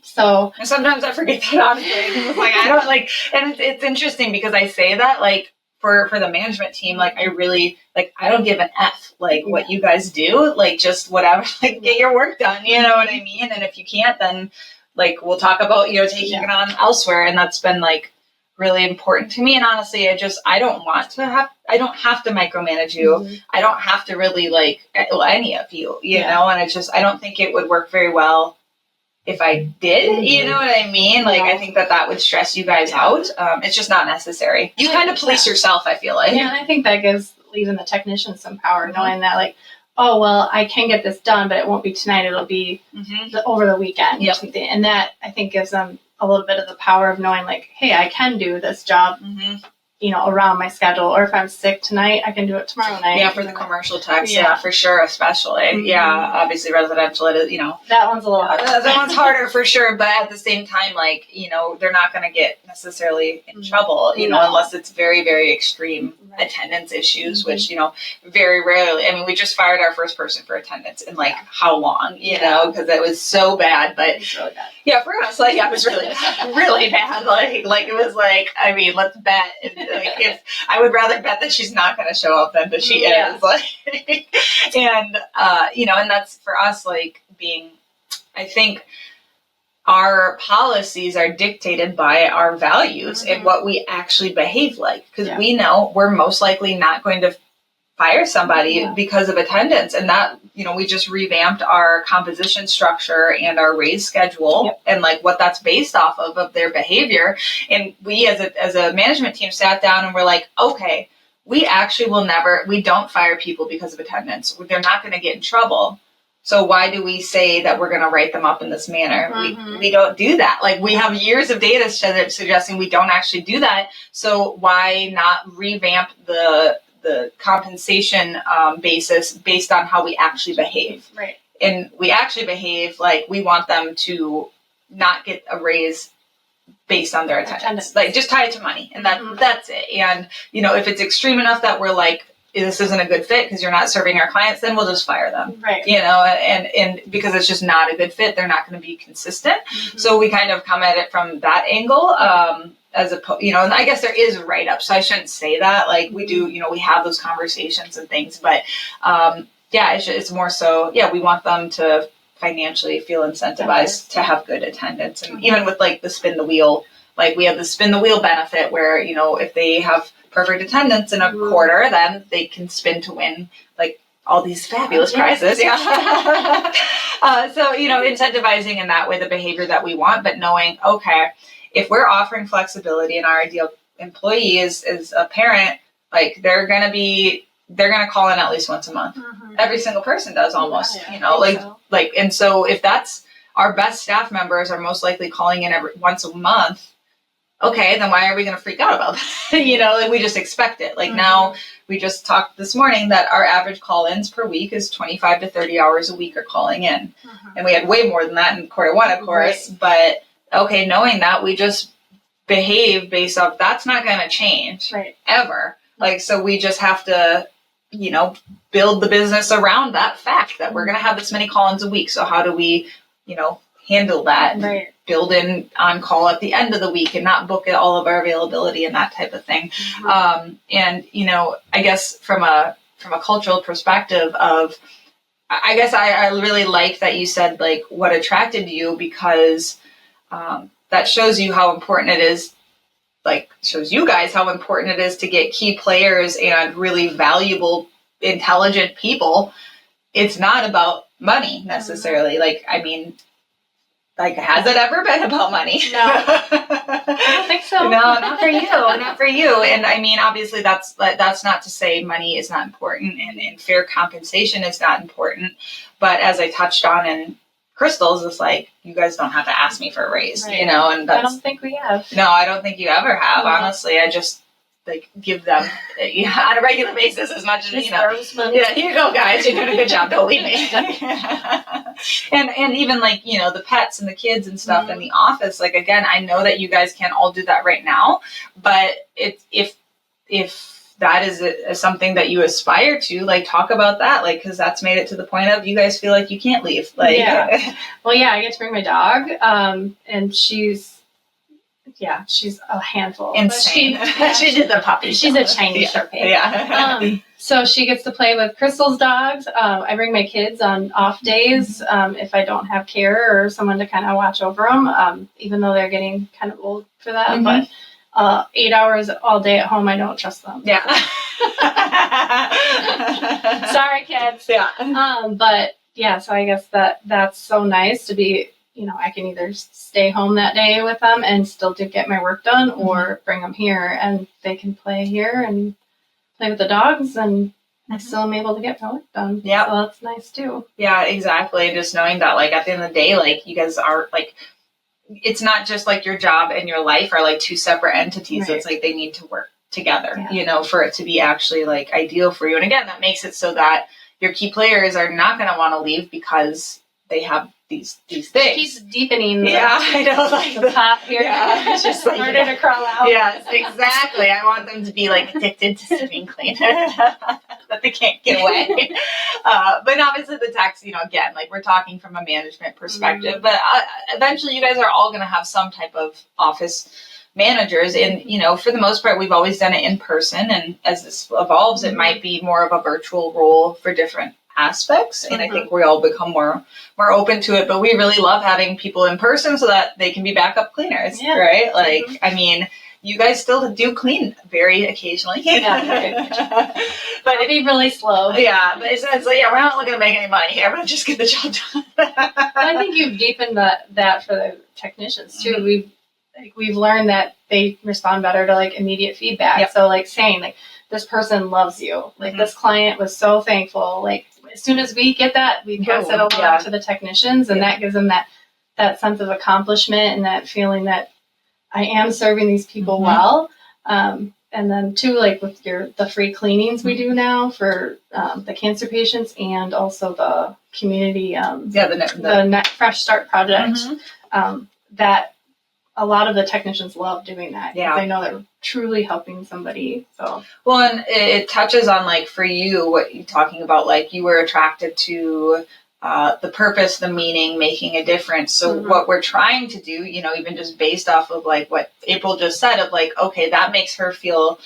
So and sometimes I forget that, honestly, because it's like, I don't like, and it's interesting because I say that like for the management team, like I really, like, I don't give an F, like what you guys do, like just whatever, like get your work done, you know what I mean? And if you can't, then like, we'll talk about, you know, taking it on elsewhere. And that's been like really important to me. And honestly, I don't have to micromanage you. I don't have to really like any of you, you know, and I don't think it would work very well if I did, you know what I mean? Like, I think that would stress you guys out. It's just not necessary. You kind of police yourself, I feel like. Yeah, and I think that gives even the technicians some power, knowing that, like, oh, well, I can get this done, but it won't be tonight. It'll be over the weekend or something. And that, I think, gives them a little bit of the power of knowing, like, hey, I can do this job around my schedule. Or if I'm sick tonight, I can do it tomorrow night. Yeah, for the commercial techs, yeah, for sure, especially. Mm-hmm. Yeah, obviously residential, it is, That one's a little harder. That one's harder for sure, but at the same time, like, they're not going to get necessarily in trouble, unless it's very, very extreme attendance issues, which, very rarely. I mean, we just fired our first person for attendance in, like, how long, because it was so bad, but it was really bad. Yeah, for us, like, it was really bad, really bad. Like it was like, I mean, let's bet. Like, if I would rather bet that she's not going to show up than that she is. Like, and and that's for us, like, being, I think our policies are dictated by our values and what we actually behave like, because we know we're most likely not going to fire somebody because of attendance. And that, we just revamped our composition structure and our raise schedule and like what that's based off of their behavior. And we as a management team sat down and we're like, okay, we actually we don't fire people because of attendance. They're not going to get in trouble. So why do we say that we're going to write them up in this manner? We don't do that. Like, we have years of data suggesting we don't actually do that. So why not revamp the compensation basis based on how we actually behave? Right. And we actually behave like we want them to not get a raise based on their attendance. Like, just tie it to money, and that's it. And if it's extreme enough that we're like, this isn't a good fit because you're not serving our clients, then we'll just fire them. Right. And because it's just not a good fit, they're not going to be consistent. So we kind of come at it from that angle. As a, and I guess there is a write-up, so I shouldn't say that. Like, we do, we have those conversations and things, but it's more so, we want them to financially feel incentivized to have good attendance. And even with like the spin the wheel, like we have the spin the wheel benefit where, if they have perfect attendance in a quarter, then they can spin to win like all these fabulous prizes. Yeah. So, incentivizing in that way the behavior that we want, but knowing, okay, if we're offering flexibility and our ideal employee is a parent, like they're going to call in at least once a month. Every single person does almost, and so if that's our best staff members are most likely calling in once a month, okay, then why are we going to freak out about that? Like, we just expect it. Like, now we just talked this morning that our average call-ins per week is 25 to 30 hours a week are calling in. And we had way more than that in quarter one, of course. But, okay, knowing that, we just behave based off, that's not going to change ever. Like, so we just have to, build the business around that fact that we're going to have this many call-ins a week. So how do we, handle that? Build in on call at the end of the week and not book all of our availability and that type of thing. And, I guess from a cultural perspective I guess I really like that you said, like, what attracted you, because that shows you how important it is, like, shows you guys how important it is to get key players and really valuable, intelligent people. It's not about money necessarily. Like, I mean, like, has it ever been about money? No. I don't think so. No, not for you. Not for you. And I mean, obviously that's not to say money is not important and fair compensation is not important. But as I touched on in Crystal's, it's like, you guys don't have to ask me for a raise, and that's, I don't think we have. No, I don't think you ever have. Honestly, I just like give them on a regular basis as much as Yeah, here you go, guys. You're doing a good job. Don't leave me. And even like the pets and the kids and stuff in the office. Like, again, I know that you guys can't all do that right now, but if that is something that you aspire to, like, talk about that, like, because that's made it to the point of you guys feel like you can't leave. Like, well, I get to bring my dog, and she's a handful. Insane. She did the puppy. She's a Chinese Sharpei. So she gets to play with Crystal's dogs. I bring my kids on off days if I don't have care or someone to kind of watch over them, even though they're getting kind of old for that. But 8 hours all day at home, I don't trust them. Yeah. Sorry, kids. Yeah. But so I guess that's so nice to be, I can either stay home that day with them and still get my work done, or bring them here and they can play here and play with the dogs, and I still am able to get my work done. Yeah. So that's nice too. Yeah, exactly. Just knowing that, like, at the end of the day, like, you guys are, like, it's not just like your job and your life are like two separate entities. It's like they need to work together, for it to be actually like ideal for you. And again, that makes it so that your key players are not going to want to leave because they have these things. Keeps deepening. I know, like the pot here. Yeah, it's just like harder to crawl out. Yes, exactly. I want them to be like addicted to Serene Clean, that they can't get away. But obviously, the tax, again, like we're talking from a management perspective. But eventually, you guys are all going to have some type of office managers, and for the most part, we've always done it in person. And as this evolves, it might be more of a virtual role for different aspects, and I think we all become more open to it. But we really love having people in person so that they can be backup cleaners, right? Like, I mean, you guys still do clean very occasionally, but it'd be really slow. Yeah, but it's like, we're not looking to make any money here. We're just get the job done. I think you've deepened that for the technicians too. We've learned that they respond better to like immediate feedback. Yep. So like saying like, this person loves you. Like this client was so thankful. Like as soon as we get that, we pass it along to the technicians, and that gives them that sense of accomplishment and that feeling that I am serving these people well. And then too, like with the free cleanings we do now for the cancer patients, and also the community, the Fresh Start project, that a lot of the technicians love doing that. Yeah. They know they're truly helping somebody. So, well, and it touches on like for you, what you're talking about, like you were attracted to the purpose, the meaning, making a difference. So what we're trying to do, even just based off of like what April just said of like, okay, that makes her feel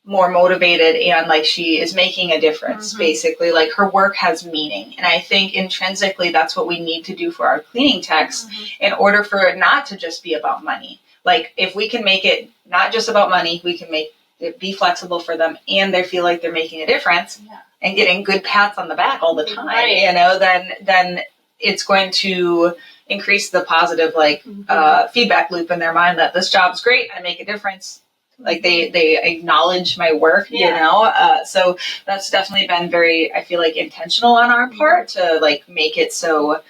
more motivated and like she is making a difference, basically. Like her work has meaning. And I think intrinsically that's what we need to do for our cleaning techs in order for it not to just be about money. Like if we can make it not just about money, we can make it be flexible for them and they feel like they're making a difference and getting good pats on the back all the time, then it's going to increase the positive feedback loop in their mind that this job's great, I make a difference. Like they acknowledge my work, so that's definitely been very, I feel like, intentional on our part to like make it so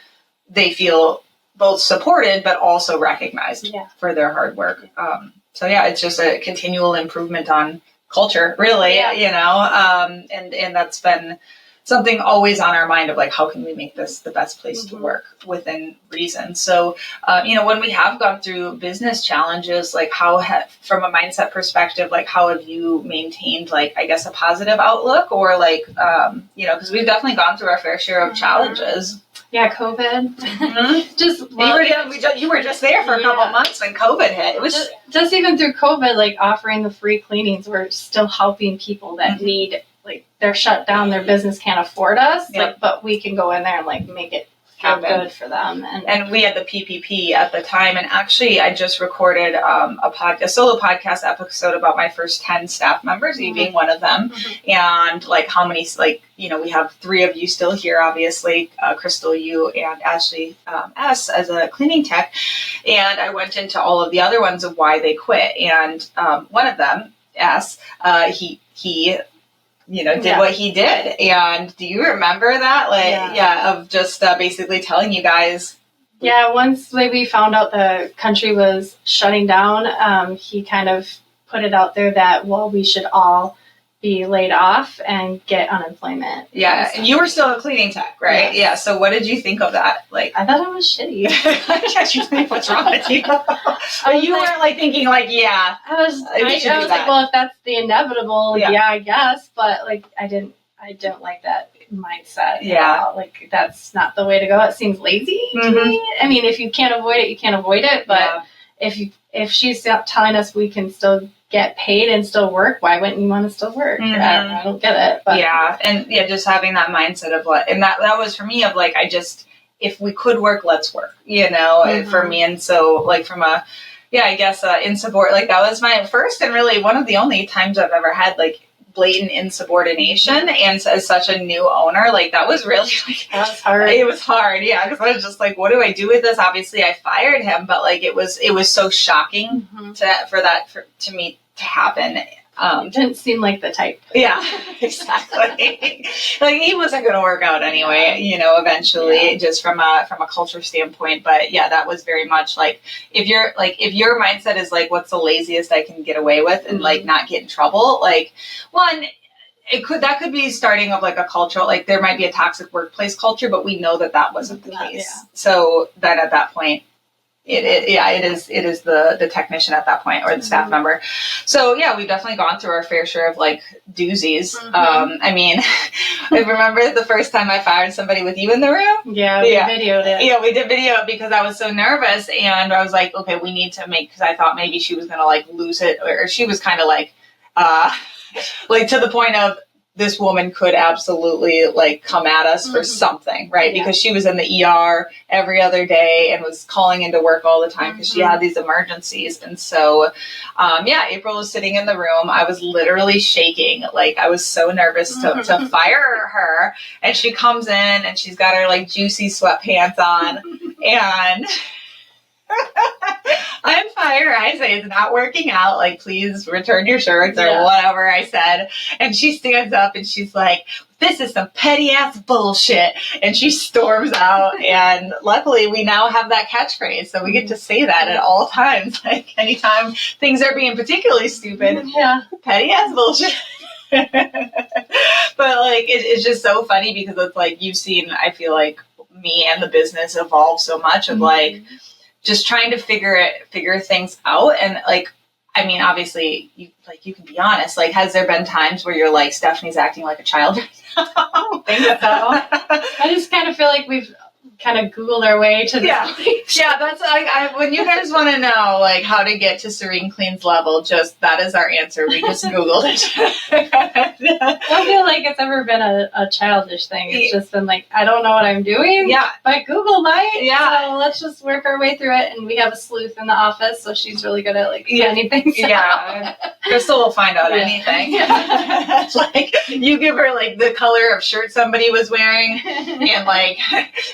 they feel both supported but also recognized for their hard work. So it's just a continual improvement on culture, really, and that's been something always on our mind of like, how can we make this the best place to work within reason? So, when we have gone through business challenges, like from a mindset perspective, like how have you maintained like, I guess, a positive outlook or like, because we've definitely gone through our fair share of challenges. Yeah, COVID. You were just there for a couple of months when COVID hit. It was just even through COVID, like offering the free cleanings, we're still helping people that need, like they're shut down, their business can't afford us, but we can go in there and like make it feel good for them. And we had the PPP at the time, and actually I just recorded a solo podcast episode about my first 10 staff members, you being one of them, and like how many, like, we have 3 of you still here, obviously, Crystal, you, and Ashley S as a cleaning tech, and I went into all of the other ones of why they quit, and one of them, S, he did what he did. And do you remember that? Of just basically telling you guys. Yeah, once we found out the country was shutting down, he kind of put it out there that, we should all be laid off and get unemployment. Yeah, and you were still a cleaning tech, right? Yeah, so what did you think of that? Like, I thought it was shitty. You think, what's wrong with you? But you weren't like thinking like, I was like, well, if that's the inevitable, I guess. But like, I don't like that mindset. Like that's not the way to go. It seems lazy to me. I mean, if you can't avoid it, you can't avoid it. But if she's telling us we can still get paid and still work, why wouldn't you want to still work? I don't get it. But just having that mindset of and that was for me of like, if we could work, let's work, for me. And so like from a, I guess in support, like that was my first and really one of the only times I've ever had like blatant insubordination, and as such a new owner, like that was really like, that was hard. It was hard, because I was just like, what do I do with this? Obviously I fired him, but like it was so shocking to me to happen, It didn't seem like the type. Yeah, exactly. Like he wasn't going to work out anyway, eventually, just from a culture standpoint. But yeah, that was very much like if your mindset is like, what's the laziest I can get away with and like not get in trouble, like one. That could be starting of like a cultural, like there might be a toxic workplace culture, but we know that wasn't the case. Yeah. So then at that point, it is the technician at that point or the staff member. So yeah, we've definitely gone through our fair share of like doozies. I mean, I remember the first time I fired somebody with you in the room. Yeah, we videoed it. Yeah, we did video it because I was so nervous and I was like, okay, we need to because I thought maybe she was going to like lose it or she was kind of like, like to the point of this woman could absolutely like come at us for something, right? Yeah. Because she was in the ER every other day and was calling into work all the time because she had these emergencies. And so, April was sitting in the room. I was literally shaking. Like I was so nervous to fire her. And she comes in and she's got her like juicy sweatpants on and I'm fired. I say it's not working out. Like, please return your shirts or whatever I said. And she stands up and she's like, this is some petty ass bullshit. And she storms out. And luckily we now have that catchphrase. So we get to say that at all times. Like anytime things are being particularly stupid. Yeah. Petty ass bullshit. But like, it's just so funny because it's like, you've seen, I feel like me and the business evolve so much of like, just trying to figure things out. And like, I mean, obviously you can be honest, like, has there been times where you're like, Stephanie's acting like a child? I don't think so. I just kind of feel like we've kind of Googled our way to this place. Yeah, that's like, when you guys want to know like how to get to Serene Clean's level, just that is our answer. We just Googled it. I don't feel like it's ever been a childish thing. It's just been like, I don't know what I'm doing. Yeah. But Google might. Yeah. So let's just work our way through it. And we have a sleuth in the office, so she's really good at like finding things out. Crystal will find out anything. Yeah. Like you give her like the color of shirt somebody was wearing and like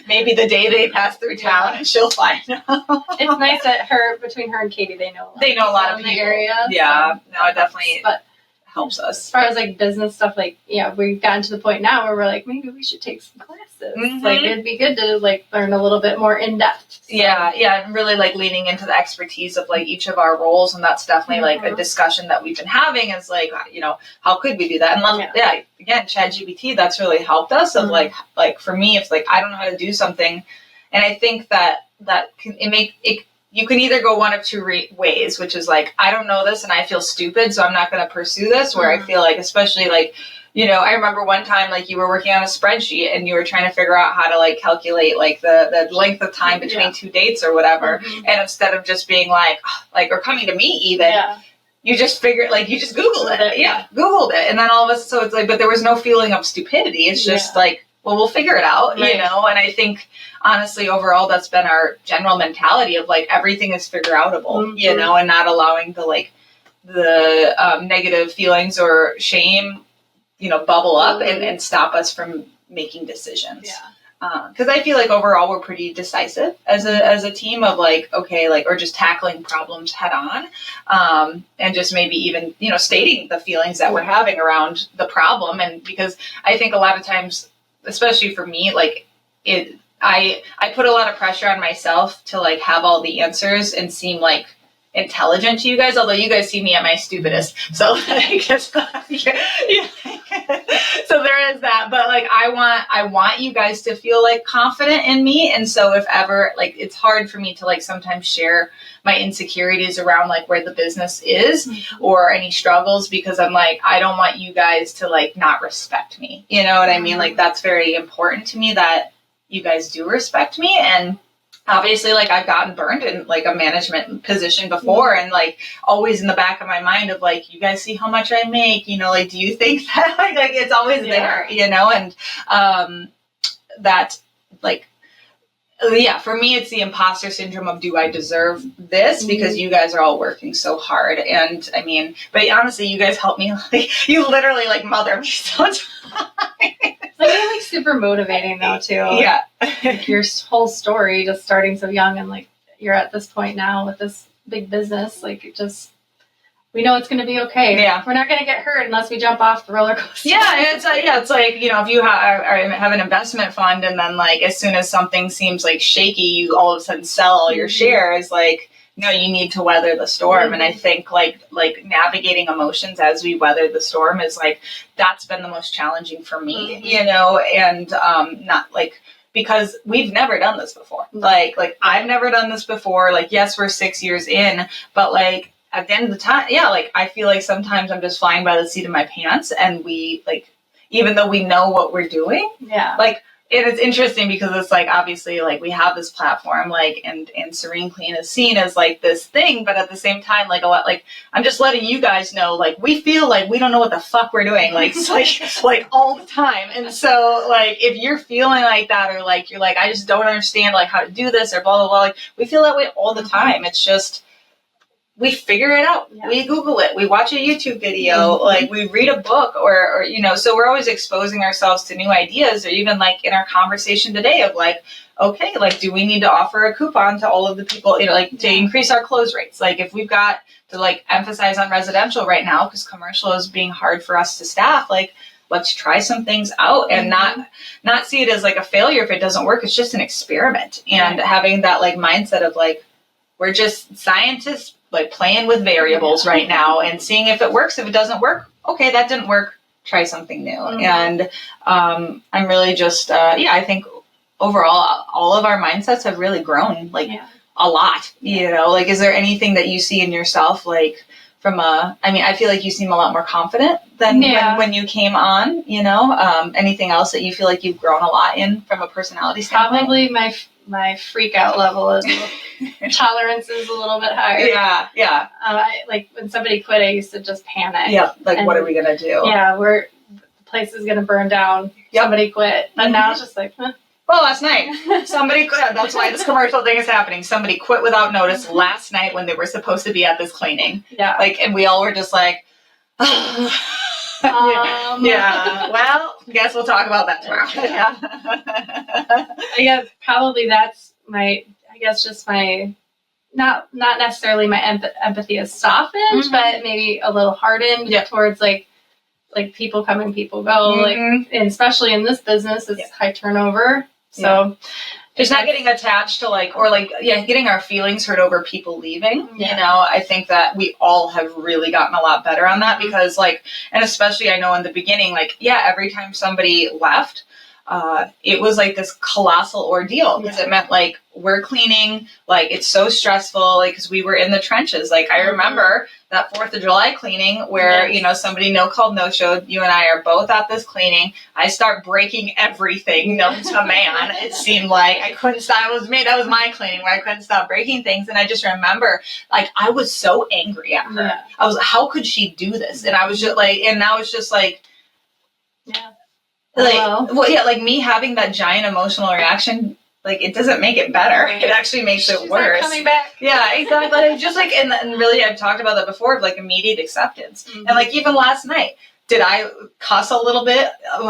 maybe the day they pass through town and she'll find out. It's nice that between her and Katie, they know a lot of people in the area. Yeah, so, no, it definitely helps us. As far as like business stuff, like, we've gotten to the point now where we're like, maybe we should take some classes. Like it'd be good to like learn a little bit more in depth. So. Yeah, and really like leaning into the expertise of like each of our roles, and that's definitely like a discussion that we've been having is like, how could we do that? And again, ChatGPT, that's really helped us. Of like for me, if like I don't know how to do something, and I think that you can either go one of two ways, which is like, I don't know this and I feel stupid, so I'm not going to pursue this, where I feel like, especially like, I remember one time, like you were working on a spreadsheet and you were trying to figure out how to like calculate like the length of time between two dates or whatever. And instead of just being like, or coming to me even, you just figured, like, you just Googled it. Yeah, Googled it. And then all of a sudden, so it's like, but there was no feeling of stupidity. It's just like, well, we'll figure it out, and I think, honestly, overall, that's been our general mentality of, like, everything is figure-outable, and not allowing the negative feelings or shame, bubble up and stop us from making decisions. Yeah. Because I feel like overall we're pretty decisive as a team of like, okay, like, or just tackling problems head on, and just maybe even, stating the feelings that we're having around the problem. And because I think a lot of times, especially for me, like I put a lot of pressure on myself to like have all the answers and seem like intelligent to you guys, although you guys see me at my stupidest. So I guess, so there is that. But like I want you guys to feel like confident in me. And so if ever, like, it's hard for me to like sometimes share my insecurities around like where the business is or any struggles, because I'm like, I don't want you guys to like not respect me. You know what I mean? Like that's very important to me that you guys do respect me. And obviously, like, I've gotten burned in like a management position before, and like always in the back of my mind of like, you guys see how much I make, like, do you think that like it's always there, and that like, for me, it's the imposter syndrome of, do I deserve this? Because you guys are all working so hard. And I mean, but honestly, you guys help me. Like, you literally like mother me sometimes. It's like super motivating though too. Yeah. Like your whole story, just starting so young, and like you're at this point now with this big business. Like, we know it's going to be okay. Yeah. We're not going to get hurt unless we jump off the roller coaster. Yeah, it's like, if you have an investment fund and then like as soon as something seems like shaky, you all of a sudden sell all your shares, like, no, you need to weather the storm. And I think like navigating emotions as we weather the storm is like, that's been the most challenging for me, and not like, because we've never done this before. Like I've never done this before. Like, yes, we're 6 years in, but like at the end of the time, like I feel like sometimes I'm just flying by the seat of my pants, and we like, even though we know what we're doing, like, and it's interesting because it's like, obviously, like we have this platform, like, and Serene Clean is seen as like this thing, but at the same time, like a lot, like I'm just letting you guys know, like we feel like we don't know what the fuck we're doing, like like all the time. And so, like if you're feeling like that, or like you're like, I just don't understand like how to do this, or blah blah blah, like we feel that way all the time. It's just, we figure it out. Yeah. We Google it. We watch a YouTube video. Like we read a book, or so we're always exposing ourselves to new ideas, or even like in our conversation today of like, okay, like, do we need to offer a coupon to all of the people, like to increase our close rates? Like if we've got to like emphasize on residential right now, because commercial is being hard for us to staff, like let's try some things out and not see it as like a failure if it doesn't work. It's just an experiment. And having that like mindset of like, we're just scientists, like playing with variables right now and seeing if it works. If it doesn't work, okay, that didn't work. Try something new. And I'm really just, I think overall, all of our mindsets have really grown like a lot. Like, is there anything that you see in yourself, like from I feel like you seem a lot more confident than when you came on, anything else that you feel like you've grown a lot in from a personality standpoint? Probably my freak out level is tolerance is a little bit higher. Yeah. Like when somebody quit, I used to just panic. Yeah. Like, what are we going to do? Yeah. The place is going to burn down. Yep. Somebody quit. And now it's just like, huh. Well, last night, somebody quit. That's why this commercial thing is happening. Somebody quit without notice last night when they were supposed to be at this cleaning. Yeah. Like, and we all were just like, yeah, well, guess we'll talk about that tomorrow. I guess probably that's just my, not necessarily my empathy is softened, but maybe a little hardened towards like people come and people go, like, and especially in this business, it's high turnover. So just not getting attached to getting our feelings hurt over people leaving. I think that we all have really gotten a lot better on that because and especially I know in the beginning, every time somebody left, it was like this colossal ordeal because it meant like we're cleaning, like it's so stressful, like because we were in the trenches. Like I remember that 4th of July cleaning where somebody no-showed. You and I are both at this cleaning. I start breaking everything known to man. It seemed like I couldn't stop. That was my cleaning where I couldn't stop breaking things. And I just remember I was so angry at her. I was, how could she do this? And I was just and now it's just me having that giant emotional reaction, it doesn't make it better. Right. It actually makes it worse. Coming back. Yeah, exactly. Just and really, I've talked about that before, of immediate acceptance. And even last night, did I cuss a lot of it on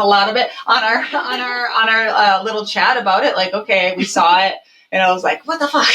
our little chat about it? Like, okay, we saw it, and I was like, what the fuck?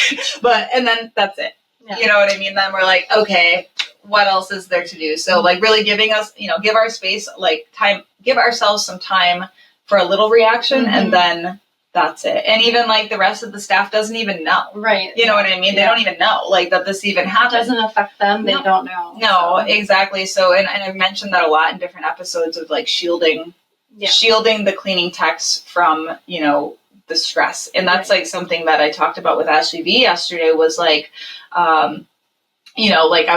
And then that's it. Yeah. You know what I mean? Then we're like, okay, what else is there to do? So really giving us, give our space, time, give ourselves some time for a little reaction, and then that's it. And even the rest of the staff doesn't even know. Right. You know what I mean? They don't even know that this even happened. It doesn't affect them. They don't know. No, exactly. So, and I've mentioned that a lot in different episodes of shielding the cleaning techs from, the stress. And that's something that I talked about with Ashley V yesterday was I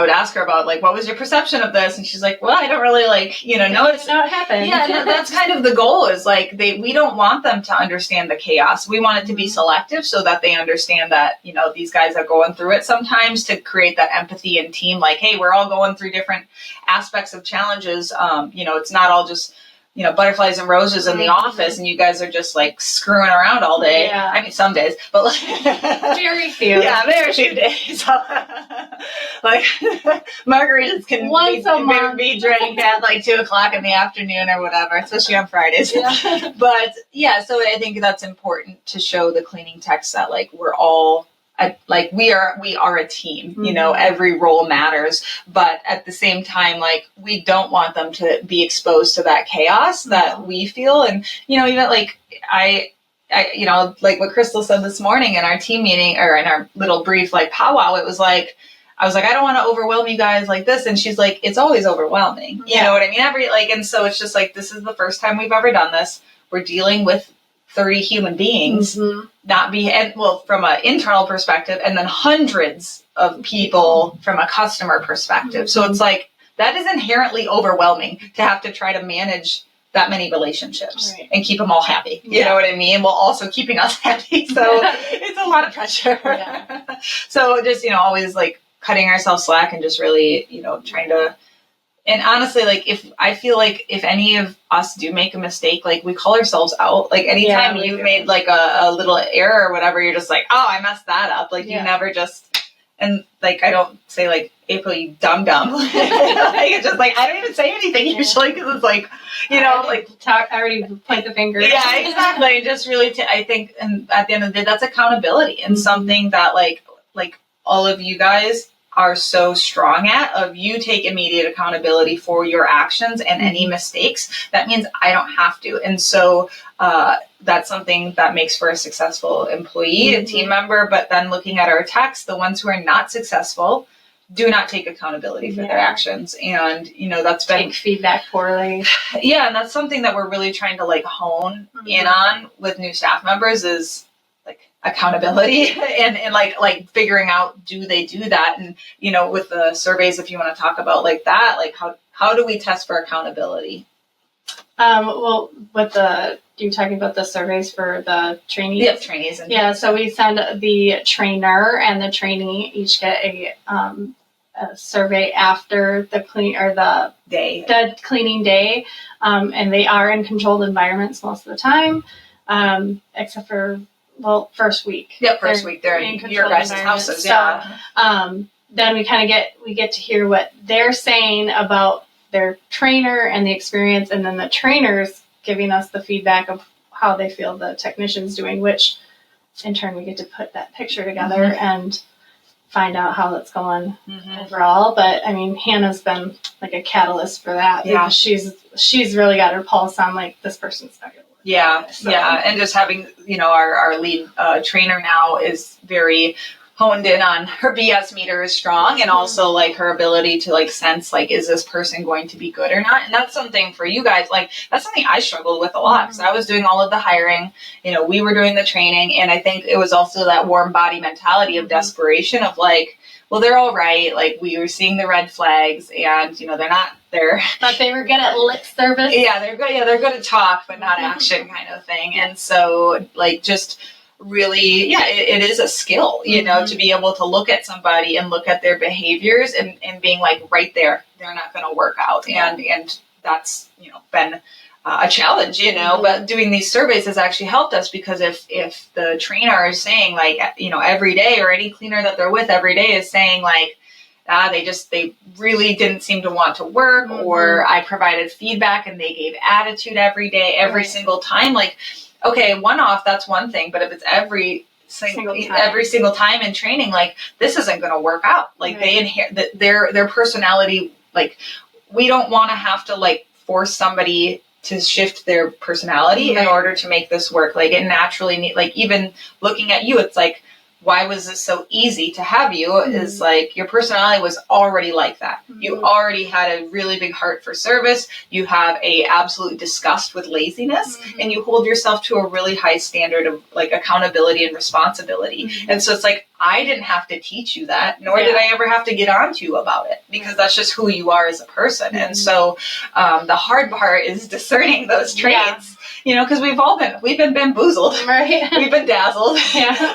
would ask her about what was your perception of this? And she's like, well, I don't really notice. Know it happened. Yeah, and that's kind of the goal is we don't want them to understand the chaos. We want it to be selective so that they understand that, these guys are going through it sometimes, to create that empathy and team. Hey, we're all going through different aspects of challenges. It's not all just, butterflies and roses in the office, and you guys are just screwing around all day. Yeah. I mean, some days, but very few. Yeah, very few days. Margaritas can be drank at 2:00 in the afternoon or whatever, especially on Fridays. Yeah. But yeah, so I think that's important to show the cleaning techs that we're all like we are a team, you know, every role matters, but at the same time, like we don't want them to be exposed to that chaos that we feel. And, you know, even like I, you know, like what Crystal said this morning in our team meeting or in our little brief, like powwow, it was like, I was like, I don't want to overwhelm you guys like this. And she's like, it's always overwhelming. You know what I mean? And so it's just like, this is the first time we've ever done this. We're dealing with 30 human beings, from an internal perspective, and then hundreds of people from a customer perspective. So it's like, that is inherently overwhelming to have to try to manage that many relationships and keep them all happy. You know what I mean? While also keeping us happy. So it's a lot of pressure. So just, you know, always like cutting ourselves slack and just really, you know, trying to. And honestly, like, if I feel like if any of us do make a mistake, like, we call ourselves out. Like, anytime you've made, like, a little error or whatever, you're just like, oh, I messed that up. Like, you never just, and, like, I don't say, like, April, you dumb. Like, it's just, like, I don't even say anything usually because it's, like, you know, like. I already point the finger. Yeah, exactly. Just really, I think, and at the end of the day, that's accountability and something that, like all of you guys are so strong at, of you take immediate accountability for your actions and any mistakes. That means I don't have to. And so that's something that makes for a successful employee, a team member. But then looking at our techs, the ones who are not successful do not take accountability for their actions. And, you know, that's been... Take feedback poorly. Yeah, and that's something that we're really trying to, like, hone in on with new staff members is, like, accountability and like figuring out, do they do that? And, you know, with the surveys, if you want to talk about like that, like how do we test for accountability? Well, you're talking about the surveys for the trainees? Yeah, trainees. So we send the trainer and the trainee each get a survey after the cleaning day. And they are in controlled environments most of the time, except for first week. Yep, first week they're in your guys' houses. So, then we get to hear what they're saying about their trainer and the experience, and then the trainers giving us the feedback of how they feel the technician's doing, which in turn we get to put that picture together and find out how that's going overall. But I mean, Hannah's been like a catalyst for that. Because she's really got her pulse on like, this person's not going to work. And just having, you know, our lead trainer now is very honed in on her BS meter is strong, and also like her ability to like sense, like, is this person going to be good or not? And that's something for you guys, like that's something I struggled with a lot because I was doing all of the hiring, you know, we were doing the training, and I think it was also that warm body mentality of desperation of like, well, they're all right. Like, we were seeing the red flags, and, you know, they're not there. But they were good at lip service. Yeah, they're good. Yeah, they're good at talk, but not action kind of thing. And so, like, just really, it is a skill, you know, to be able to look at somebody and look at their behaviors and being like, right there, they're not going to work out. And that's, you know, been a challenge, you know, but doing these surveys has actually helped us, because if the trainer is saying, like, you know, every day, or any cleaner that they're with every day is saying like, they really didn't seem to want to work, or I provided feedback and they gave attitude every day, every single time, like, okay, one off, that's one thing, but if it's every single time in training, like, this isn't going to work out. Like, they inherit their personality. Like, we don't want to have to like force somebody to shift their personality in order to make this work. Like, it naturally like, even looking at you, it's like, why was this so easy to have you? Is like, your personality was already like that. You already had a really big heart for service. You have a absolute disgust with laziness, and you hold yourself to a really high standard of like accountability and responsibility. And so it's like, I didn't have to teach you that, nor did I ever have to get on to you about it, because that's just who you are as a person. And so the hard part is discerning those traits. You know, because we've been bamboozled, we've been dazzled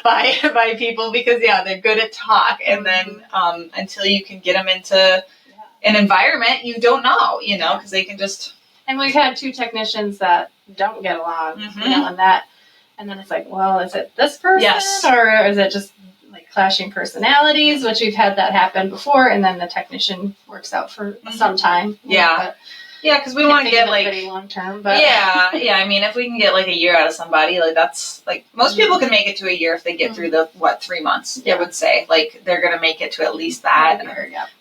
by people, because they're good at talk, and then until you can get them into an environment, you don't know, you know, because they can just. And we've had two technicians that don't get along, you know, and then it's like, well, is it this person, or is it just like clashing personalities? Which we've had that happen before, and then the technician works out for some time. Yeah, because we want to get like pretty long term, but yeah. I mean, if we can get like a year out of somebody, like that's like most people can make it to a year if they get through the 3 months. I would say like they're gonna make it to at least that.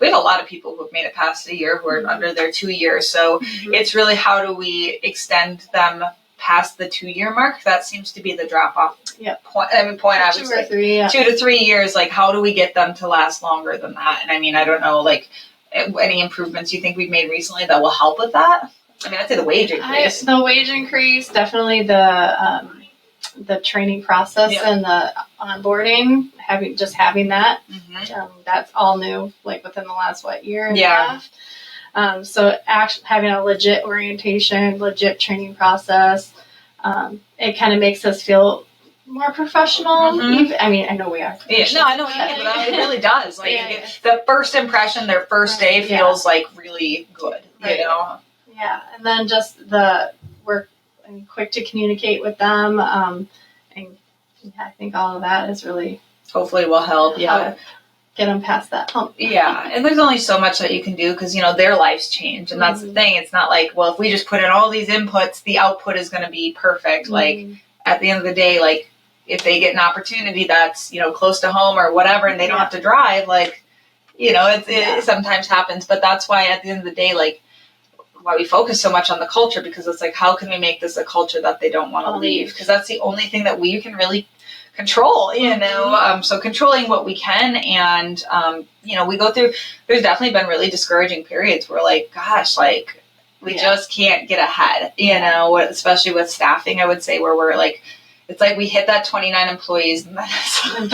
We have a lot of people who've made it past a year who are under their 2 years. So it's really how do we extend them past the 2 year mark? That seems to be the drop off point. I would 2 say or 3, 2 to 3 years. Like how do we get them to last longer than that? And I mean, I don't know, like any improvements you think we've made recently that will help with that? I mean, I'd say the wage increase. The wage increase, definitely the training process and the onboarding, having that. That's all new, like within the last year and a half. So actually having a legit orientation, legit training process, it kind of makes us feel more professional. I mean, I know we are. No, I know what you mean, but it really does. Like the first impression, their first day feels like really good. You know. Yeah, and then just we're quick to communicate with them, and I think all of that is really hopefully will help. Get them past that hump. And there's only so much that you can do because their lives change, and that's the thing. It's not like, well, if we just put in all these inputs, the output is going to be perfect. Like at the end of the day, like if they get an opportunity that's close to home or whatever, and they don't have to drive, like it sometimes happens. But that's why at the end of the day, like why we focus so much on the culture, because it's like, how can we make this a culture that they don't want to leave? Because that's the only thing that we can really control, so controlling what we can. And, we go through, there's definitely been really discouraging periods where like, gosh, like we just can't get ahead, especially with staffing, I would say, where we're like, it's like we hit that 29 employees and then it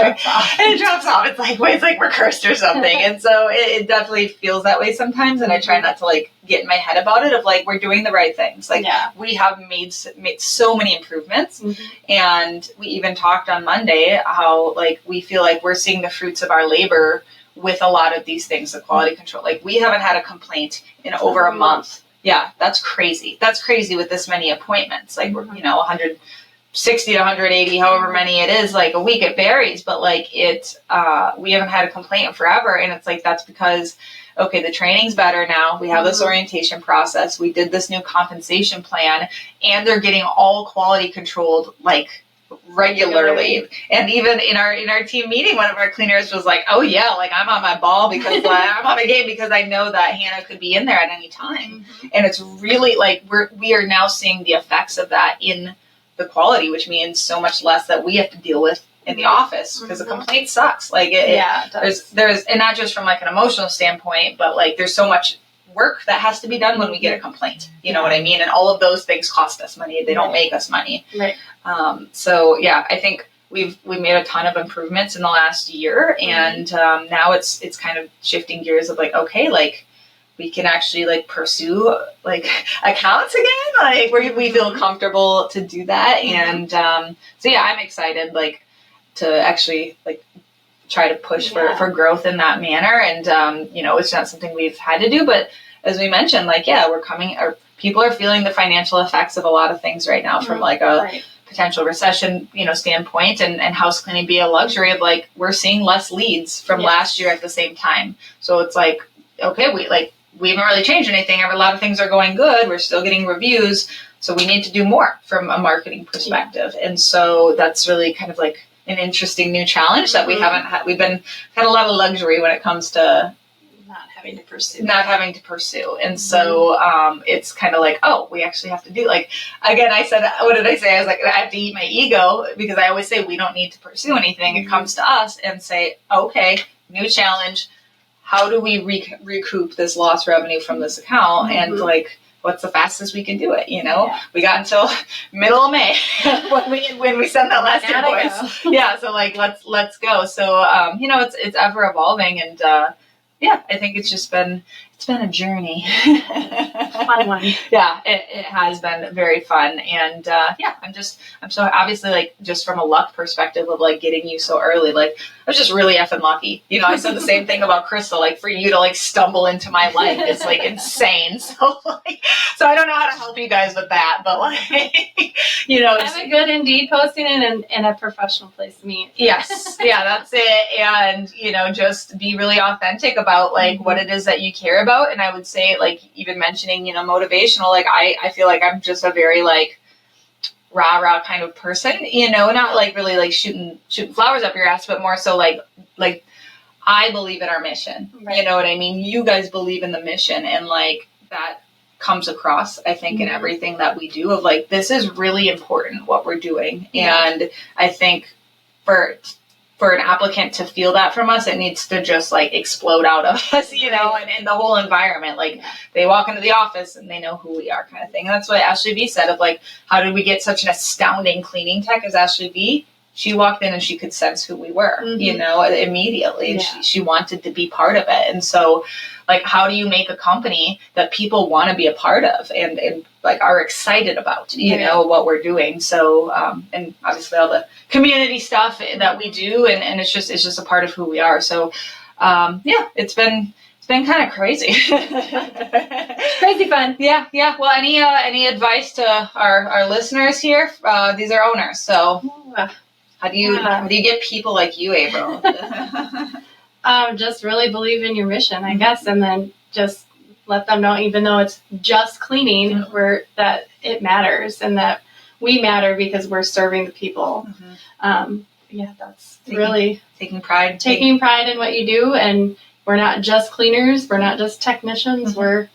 drops off. It's like, it's like we're cursed or something. And so it definitely feels that way sometimes. And I try not to like get in my head about it of like, we're doing the right things. Like we have made so many improvements. And we even talked on Monday how like, we feel like we're seeing the fruits of our labor with a lot of these things, the quality control. Like we haven't had a complaint in over a month. Yeah. That's crazy. That's crazy with this many appointments. Like we're, 160 to 180, however many it is, like a week, it varies, but like we haven't had a complaint in forever. And it's like, that's because, okay, the training's better now. We have this orientation process. We did this new compensation plan, and they're getting all quality controlled, like regularly. And even in our team meeting, one of our cleaners was like, oh yeah, like I'm on my ball because I'm on my game because I know that Hannah could be in there at any time. And it's really like, we are now seeing the effects of that in the quality, which means so much less that we have to deal with in the office, because a complaint sucks. Like it there's and not just from like an emotional standpoint, but like there's so much work that has to be done when we get a complaint. You know what I mean? And all of those things cost us money. They don't make us money. So I think we made a ton of improvements in the last year, and now it's kind of shifting gears of like, okay, like we can actually like pursue like accounts again, like where we feel comfortable to do that. And I'm excited like to actually like try to push for growth in that manner. And it's not something we've had to do, but as we mentioned, like people are feeling the financial effects of a lot of things right now from like a potential recession standpoint, and house cleaning be a luxury of like we're seeing less leads from last year at the same time. So it's like, okay, we haven't really changed anything. A lot of things are going good. We're still getting reviews. So we need to do more from a marketing perspective. And so that's really kind of like an interesting new challenge that we haven't had. We've been had a lot of luxury when it comes to not having to pursue. And so it's kind of like, oh, we actually have to do, like, again, what did I say? I was like, I have to eat my ego, because I always say we don't need to pursue anything. It comes to us and say, okay, new challenge. How do we recoup this lost revenue from this account? And like, what's the fastest we can do it? We got until middle of May when we sent that last invoice. So like, let's go. So, it's ever evolving, and I think it's been a journey. Fun one. Yeah, it has been very fun. And I'm so obviously, like, just from a luck perspective of like getting you so early, like I was just really effing lucky. I said the same thing about Crystal, like for you to like stumble into my life, it's like insane. So I don't know how to help you guys with that, but like, have a good Indeed posting and a professional place to meet. Yes. Yeah, that's it. And, just be really authentic about like what it is that you care about. And I would say, like, even mentioning, motivational, like, I feel like I'm just a very, like, rah kind of person, not like really like shooting flowers up your ass, but more so like I believe in our mission. Right. You know what I mean? You guys believe in the mission, and like that comes across, I think, in everything that we do, of like, this is really important what we're doing. And I think for an applicant to feel that from us, it needs to just like explode out of us, and the whole environment. Like, they walk into the office and they know who we are, kind of thing. And that's what Ashley B said of like, how did we get such an astounding cleaning tech as Ashley B? She walked in and she could sense who we were, immediately. And she wanted to be part of it. And so, like, how do you make a company that people want to be a part of and like are excited about, what we're doing? So, and obviously all the community stuff that we do, and it's just a part of who we are. So, it's been kind of crazy. Crazy fun. Yeah. Well, any advice to our listeners here? These are owners. So how do you get people like you, April? Just really believe in your mission, I guess, and then just let them know, even though it's just cleaning, that it matters and that we matter because we're serving the people. That's really taking pride in what you do. And we're not just cleaners, we're not just technicians, we're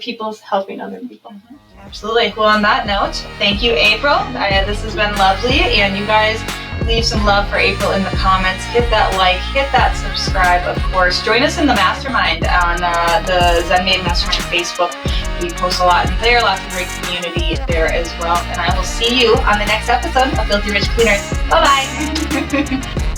people helping other people. Absolutely. Well, on that note, thank you, April. This has been lovely, and you guys leave some love for April in the comments. Hit that like, hit that subscribe, of course. Join us in the mastermind on the ZenMade Mastermind Facebook. We post a lot in there, lots of great community there as well. And I will see you on the next episode of Filthy Rich Cleaners. Bye-bye.